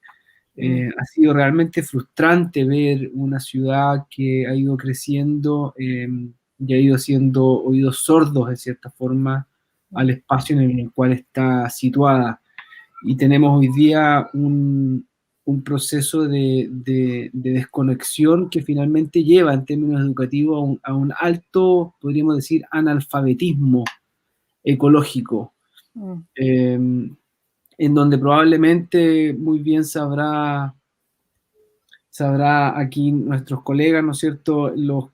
Speaker 1: Ha sido realmente frustrante ver una ciudad que ha ido creciendo y ha ido siendo oídos sordos, de cierta forma, al espacio en el cual está situada. Y tenemos hoy día un proceso de desconexión que finalmente lleva, en términos educativos, a un alto, podríamos decir, analfabetismo ecológico. En donde probablemente muy bien sabrá aquí nuestros colegas, ¿no es cierto?, los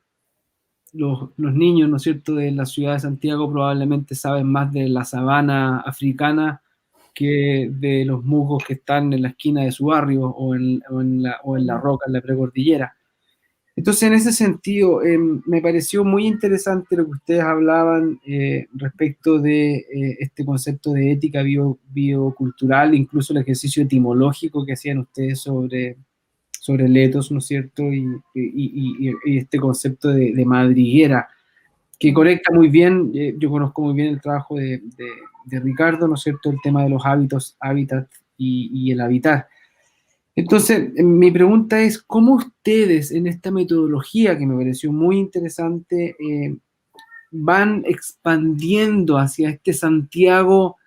Speaker 1: niños, ¿no es cierto?, de la ciudad de Santiago probablemente saben más de la sabana africana que de los musgos que están en la esquina de su barrio o en la roca, en la precordillera. Entonces, en ese sentido, me pareció muy interesante lo que ustedes hablaban respecto de este concepto de ética biocultural, incluso el ejercicio etimológico que hacían ustedes sobre el etos, ¿no es cierto? Y este concepto de madriguera, que conecta muy bien. Yo conozco muy bien el trabajo de Ricardo, ¿no es cierto?, el tema de los hábitats y el habitar. Entonces, mi pregunta es, ¿cómo ustedes en esta metodología, que me pareció muy interesante, van expandiendo hacia este Santiago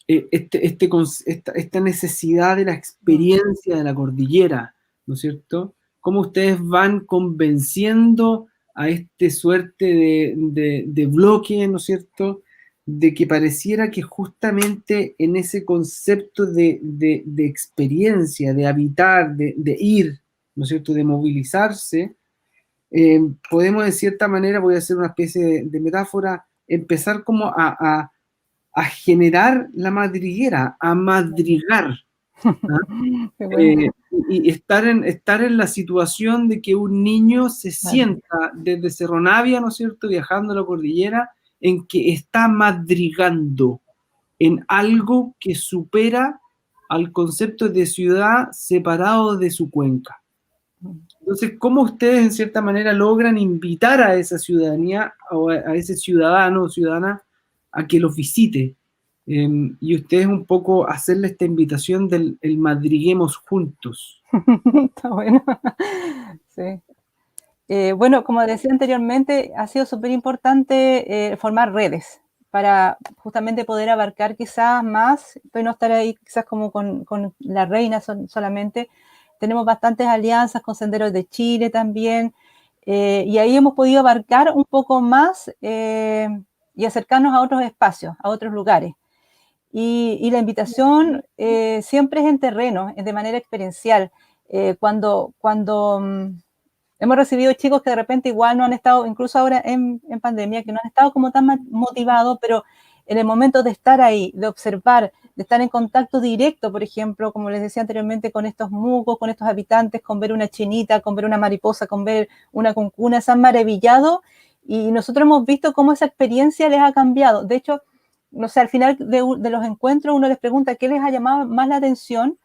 Speaker 1: esta necesidad de la experiencia de la cordillera, ¿no es cierto? ¿Cómo ustedes van convenciendo a este suerte de bloque, ¿no es cierto?, de que pareciera que justamente en ese concepto de experiencia, de habitar, de ir, ¿no es cierto?, de movilizarse, podemos de cierta manera, voy a hacer una especie de metáfora, empezar como a generar la madriguera, a madrigar. ¿Ah?
Speaker 5: Qué bueno.
Speaker 1: Y estar en la situación de que un niño se sienta desde Cerro Navia, ¿no es cierto?, viajando a la cordillera, en que está madrigando en algo que supera al concepto de ciudad separado de su cuenca. Entonces, ¿cómo ustedes en cierta manera logran invitar a esa ciudadanía o a ese ciudadano o ciudadana a que los visite? Y ustedes un poco hacerle esta invitación del el madriguemos juntos.
Speaker 5: Está bueno. Sí. Bueno, como decía anteriormente, ha sido súper importante formar redes para justamente poder abarcar quizás más, pero no estar ahí quizás como con la reina solamente. Tenemos bastantes alianzas con Senderos de Chile también, y ahí hemos podido abarcar un poco más y acercarnos a otros espacios, a otros lugares. Y la invitación siempre es en terreno, de manera experiencial. Cuando hemos recibido chicos que de repente igual no han estado, incluso ahora en pandemia, que no han estado como tan motivados, pero en el momento de estar ahí, de observar, de estar en contacto directo, por ejemplo, como les decía anteriormente, con estos musgos, con estos habitantes, con ver una chinita, con ver una mariposa, con ver una cuncuna, se han maravillado y nosotros hemos visto cómo esa experiencia les ha cambiado. De hecho, no sé, al final de los encuentros uno les pregunta qué les ha llamado más la atención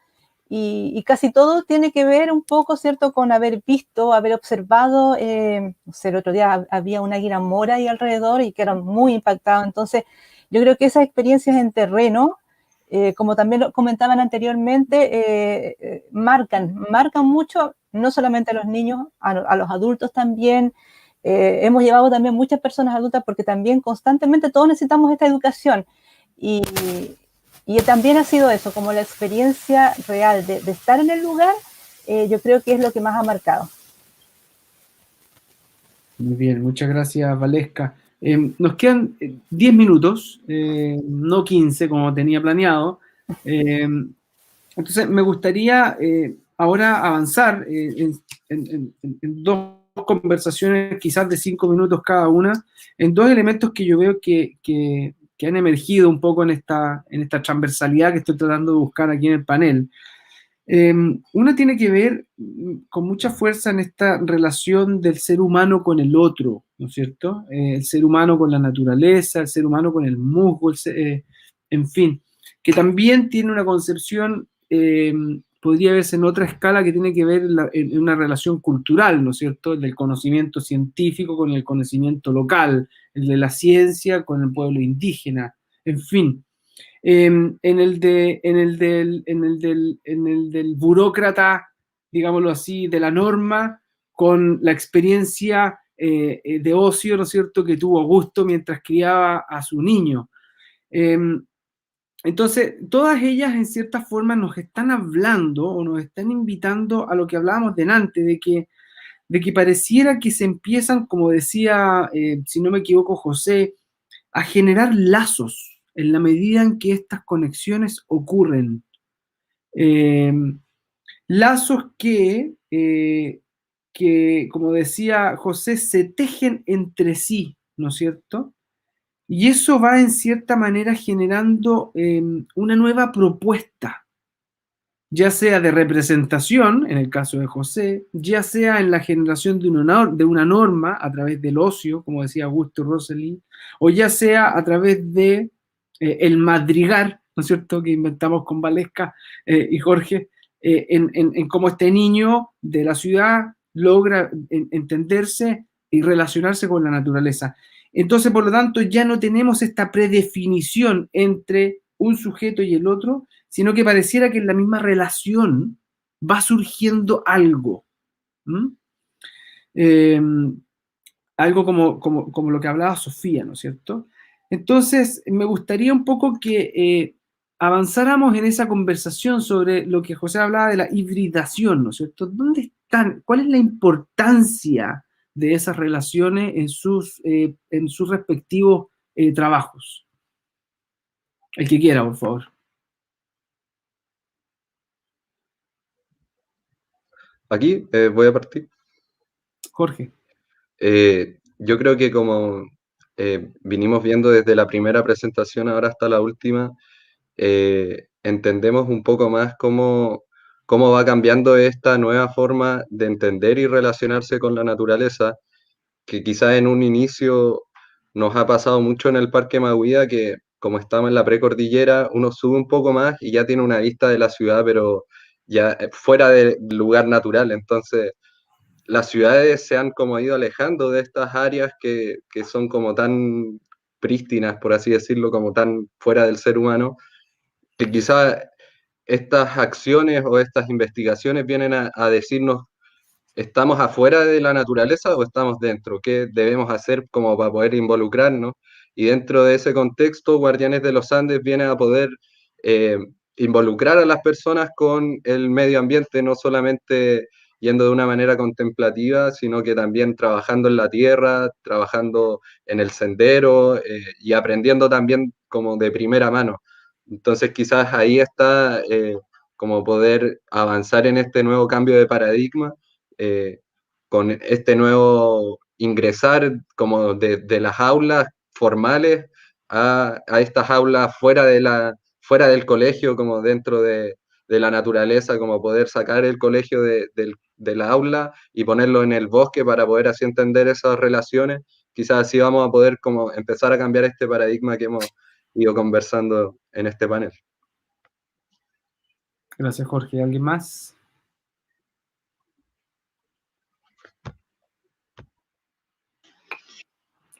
Speaker 5: y casi todo tiene que ver un poco, ¿cierto?, con haber visto, haber observado, no sé, el otro día había una águila mora ahí alrededor y que eran muy impactados. Entonces, yo creo que esas experiencias en terreno, como también lo comentaban anteriormente, marcan mucho, no solamente a los niños, a los adultos también. Hemos llevado también muchas personas adultas porque también constantemente todos necesitamos esta educación y también ha sido eso, como la experiencia real de estar en el lugar, yo creo que es lo que más ha marcado.
Speaker 1: Muy bien, muchas gracias, Valesca. Nos quedan 10 minutos, no 15 como tenía planeado. Entonces, me gustaría ahora avanzar en dos conversaciones, quizás de 5 minutos cada una, en dos elementos que yo veo que han emergido un poco en esta transversalidad que estoy tratando de buscar aquí en el panel. Una tiene que ver con mucha fuerza en esta relación del ser humano con el otro, ¿no es cierto? El ser humano con la naturaleza, el ser humano con el musgo, en fin, que también tiene una concepción, podría verse en otra escala que tiene que ver en una relación cultural, ¿no es cierto? El del conocimiento científico con el conocimiento local, el de la ciencia con el pueblo indígena, en fin. En el del burócrata, digámoslo así, de la norma, con la experiencia de ocio, ¿no es cierto?, que tuvo Augusto mientras criaba a su niño. Entonces, todas ellas en cierta forma nos están hablando o nos están invitando a lo que hablábamos delante, de que pareciera que se empiezan, como decía, si no me equivoco, José, a generar lazos en la medida en que estas conexiones ocurren. Lazos que, como decía José, se tejen entre sí, ¿no es cierto? Y eso va en cierta manera generando una nueva propuesta, ya sea de representación, en el caso de José, ya sea en la generación de una norma a través del ocio, como decía Augusto Rosselin, o ya sea a través de el madrigar, ¿no es cierto?, que inventamos con Valesca y Jorge, en cómo este niño de la ciudad logra entenderse y relacionarse con la naturaleza. Entonces, por lo tanto, ya no tenemos esta predefinición entre un sujeto y el otro, sino que pareciera que en la misma relación va surgiendo algo. Eh, Algo como lo que hablaba Sofía, ¿no es cierto? Entonces, me gustaría un poco que avanzáramos en esa conversación sobre lo que José hablaba de la hibridación, ¿no es cierto? ¿Dónde están? ¿Cuál es la importancia de esas relaciones en sus respectivos trabajos? El que quiera, por favor.
Speaker 7: Aquí voy a partir.
Speaker 1: Jorge.
Speaker 7: yo creo que como vinimos viendo desde la primera presentación ahora hasta la última, entendemos un poco más cómo va cambiando esta nueva forma de entender y relacionarse con la naturaleza, que quizás en un inicio nos ha pasado mucho en el Parque Mahuida, que como estamos en la precordillera, uno sube un poco más y ya tiene una vista de la ciudad, pero ya fuera del lugar natural. Entonces, las ciudades se han como ido alejando de estas áreas que son como tan prístinas, por así decirlo, como tan fuera del ser humano, que quizás estas acciones o estas investigaciones vienen a decirnos, ¿estamos afuera de la naturaleza o estamos dentro? ¿Qué debemos hacer como para poder involucrarnos? Y dentro de ese contexto, Guardianes de los Andes viene a poder eh, involucrar a las personas con el medio ambiente, no solamente yendo de una manera contemplativa, sino que también trabajando en la tierra, trabajando en el sendero y aprendiendo también como de primera mano. Entonces quizás ahí está como poder avanzar en este nuevo cambio de paradigma, eh, con este nuevo ingresar como de las aulas formales a estas aulas fuera del colegio, como dentro de la naturaleza, como poder sacar el colegio de la aula y ponerlo en el bosque para poder así entender esas relaciones. Quizás así vamos a poder como empezar a cambiar este paradigma que hemos ido conversando en este panel.
Speaker 1: Gracias, Jorge. ¿Alguien más?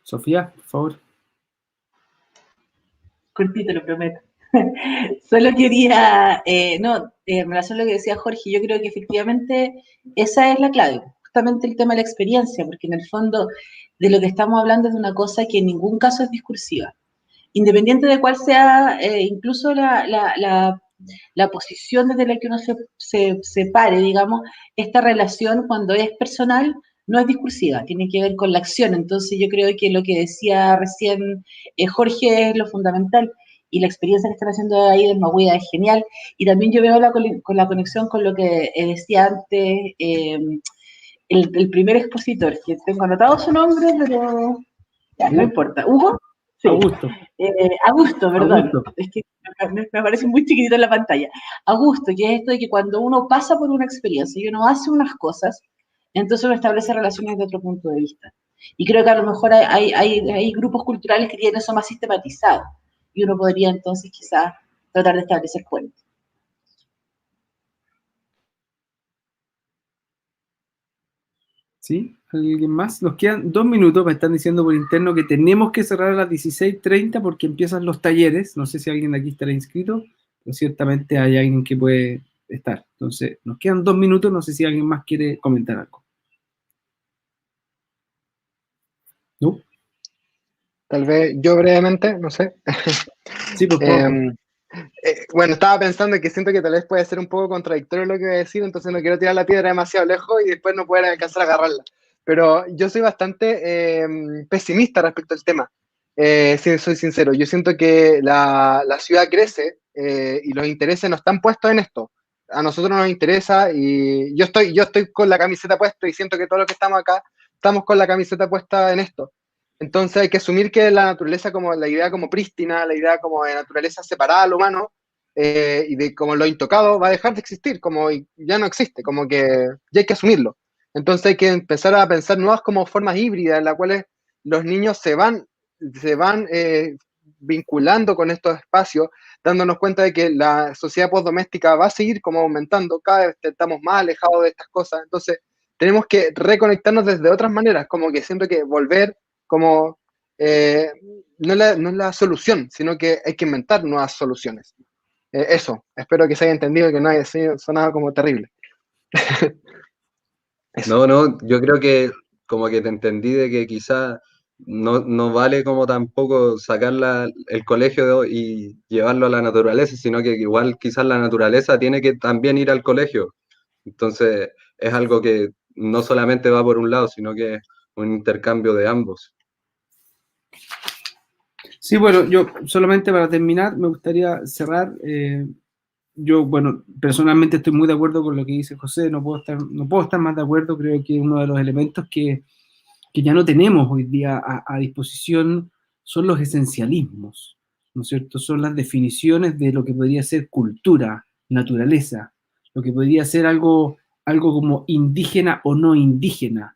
Speaker 1: Sofía, por favor.
Speaker 2: Cortito, lo prometo. Solo quería, en relación a lo que decía Jorge, yo creo que efectivamente esa es la clave, justamente el tema de la experiencia, porque en el fondo de lo que estamos hablando es de una cosa que en ningún caso es discursiva. Independiente de cuál sea incluso la posición desde la que uno se pare, digamos, esta relación cuando es personal no es discursiva, tiene que ver con la acción. Entonces yo creo que lo que decía recién Jorge es lo fundamental y la experiencia que están haciendo ahí en Mahuida es genial. Y también yo veo con la conexión con lo que decía antes el primer expositor, que tengo anotado su nombre, pero ya, no importa. ¿Hugo? Sí.
Speaker 1: Augusto.
Speaker 2: Augusto, perdón.
Speaker 1: Augusto.
Speaker 2: Es que me aparece muy chiquitito en la pantalla. Augusto, que es esto de que cuando uno pasa por una experiencia y uno hace unas cosas, entonces uno establece relaciones de otro punto de vista. Y creo que a lo mejor hay grupos culturales que tienen eso más sistematizado. Y uno podría entonces quizás tratar de establecer puentes.
Speaker 1: ¿Sí? ¿Alguien más? Nos quedan 2 minutos, me están diciendo por interno que tenemos que cerrar a las 16:30 porque empiezan los talleres. No sé si alguien de aquí estará inscrito, pero ciertamente hay alguien que puede estar. Entonces, nos quedan 2 minutos, no sé si alguien más quiere comentar algo. ¿No?
Speaker 6: Tal vez yo brevemente, no sé.
Speaker 1: Sí, por favor.
Speaker 6: Bueno, estaba pensando que siento que tal vez puede ser un poco contradictorio lo que voy a decir, entonces no quiero tirar la piedra demasiado lejos y después no poder alcanzar a agarrarla. Pero yo soy bastante pesimista respecto al tema, si soy sincero. Yo siento que la ciudad crece y los intereses no están puestos en esto. A nosotros nos interesa y yo estoy con la camiseta puesta y siento que todos los que estamos acá estamos con la camiseta puesta en esto. Entonces hay que asumir que la naturaleza, como la idea como prístina, la idea como de naturaleza separada al humano y de como lo intocado va a dejar de existir, como ya no existe, como que ya hay que asumirlo. Entonces hay que empezar a pensar nuevas como formas híbridas en las cuales los niños se van vinculando con estos espacios, dándonos cuenta de que la sociedad postdoméstica va a seguir como aumentando, cada vez estamos más alejados de estas cosas, entonces tenemos que reconectarnos desde otras maneras, como que siento que volver como no es la solución, sino que hay que inventar nuevas soluciones. Eso, espero que se haya entendido y que no haya sonado como terrible.
Speaker 7: No, yo creo que como que te entendí de que quizá no vale como tampoco sacar el colegio y llevarlo a la naturaleza, sino que igual quizás la naturaleza tiene que también ir al colegio. Entonces es algo que no solamente va por un lado, sino que es un intercambio de ambos.
Speaker 1: Sí, bueno, yo solamente para terminar me gustaría cerrar. Yo, bueno, personalmente estoy muy de acuerdo con lo que dice José, no puedo estar más de acuerdo. Creo que uno de los elementos que que ya no tenemos hoy día a disposición son los esencialismos, ¿no es cierto? Son las definiciones de lo que podría ser cultura, naturaleza, lo que podría ser algo como indígena o no indígena.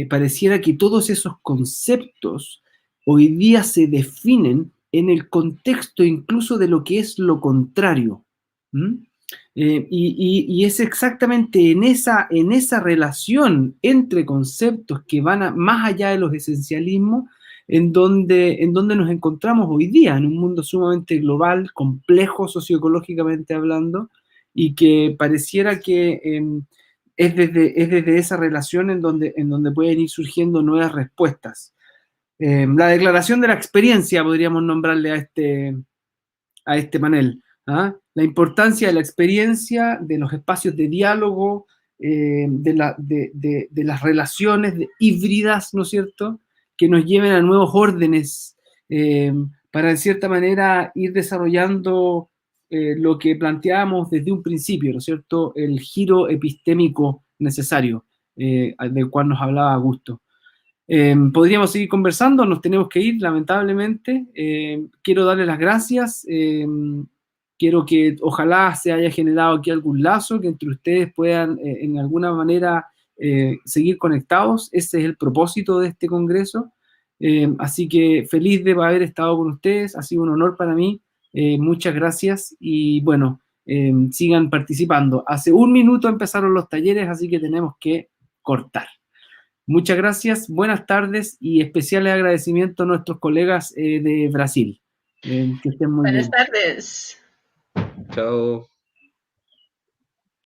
Speaker 1: Pareciera que todos esos conceptos hoy día se definen en el contexto incluso de lo que es lo contrario. Y es exactamente en esa relación entre conceptos que van más allá de los esencialismos en donde nos encontramos hoy día, en un mundo sumamente global, complejo socioecológicamente hablando, y que pareciera que es desde esa relación en donde pueden ir surgiendo nuevas respuestas. La declaración de la experiencia podríamos nombrarle a este panel. ¿Ah? La importancia de la experiencia, de los espacios de diálogo, de las relaciones híbridas, ¿no es cierto?, que nos lleven a nuevos órdenes para, en cierta manera, ir desarrollando lo que planteábamos desde un principio, ¿no es cierto?, el giro epistémico necesario, del cual nos hablaba Augusto. Podríamos seguir conversando, nos tenemos que ir, lamentablemente. Quiero darles las gracias. Quiero que ojalá se haya generado aquí algún lazo, que entre ustedes puedan en alguna manera seguir conectados. Ese es el propósito de este congreso. Así que feliz de haber estado con ustedes. Ha sido un honor para mí. Muchas gracias y bueno, sigan participando. Hace un minuto empezaron los talleres, así que tenemos que cortar. Muchas gracias, buenas tardes y especiales agradecimientos a nuestros colegas de Brasil. Que estén muy bien.
Speaker 4: Buenas tardes.
Speaker 7: Chao.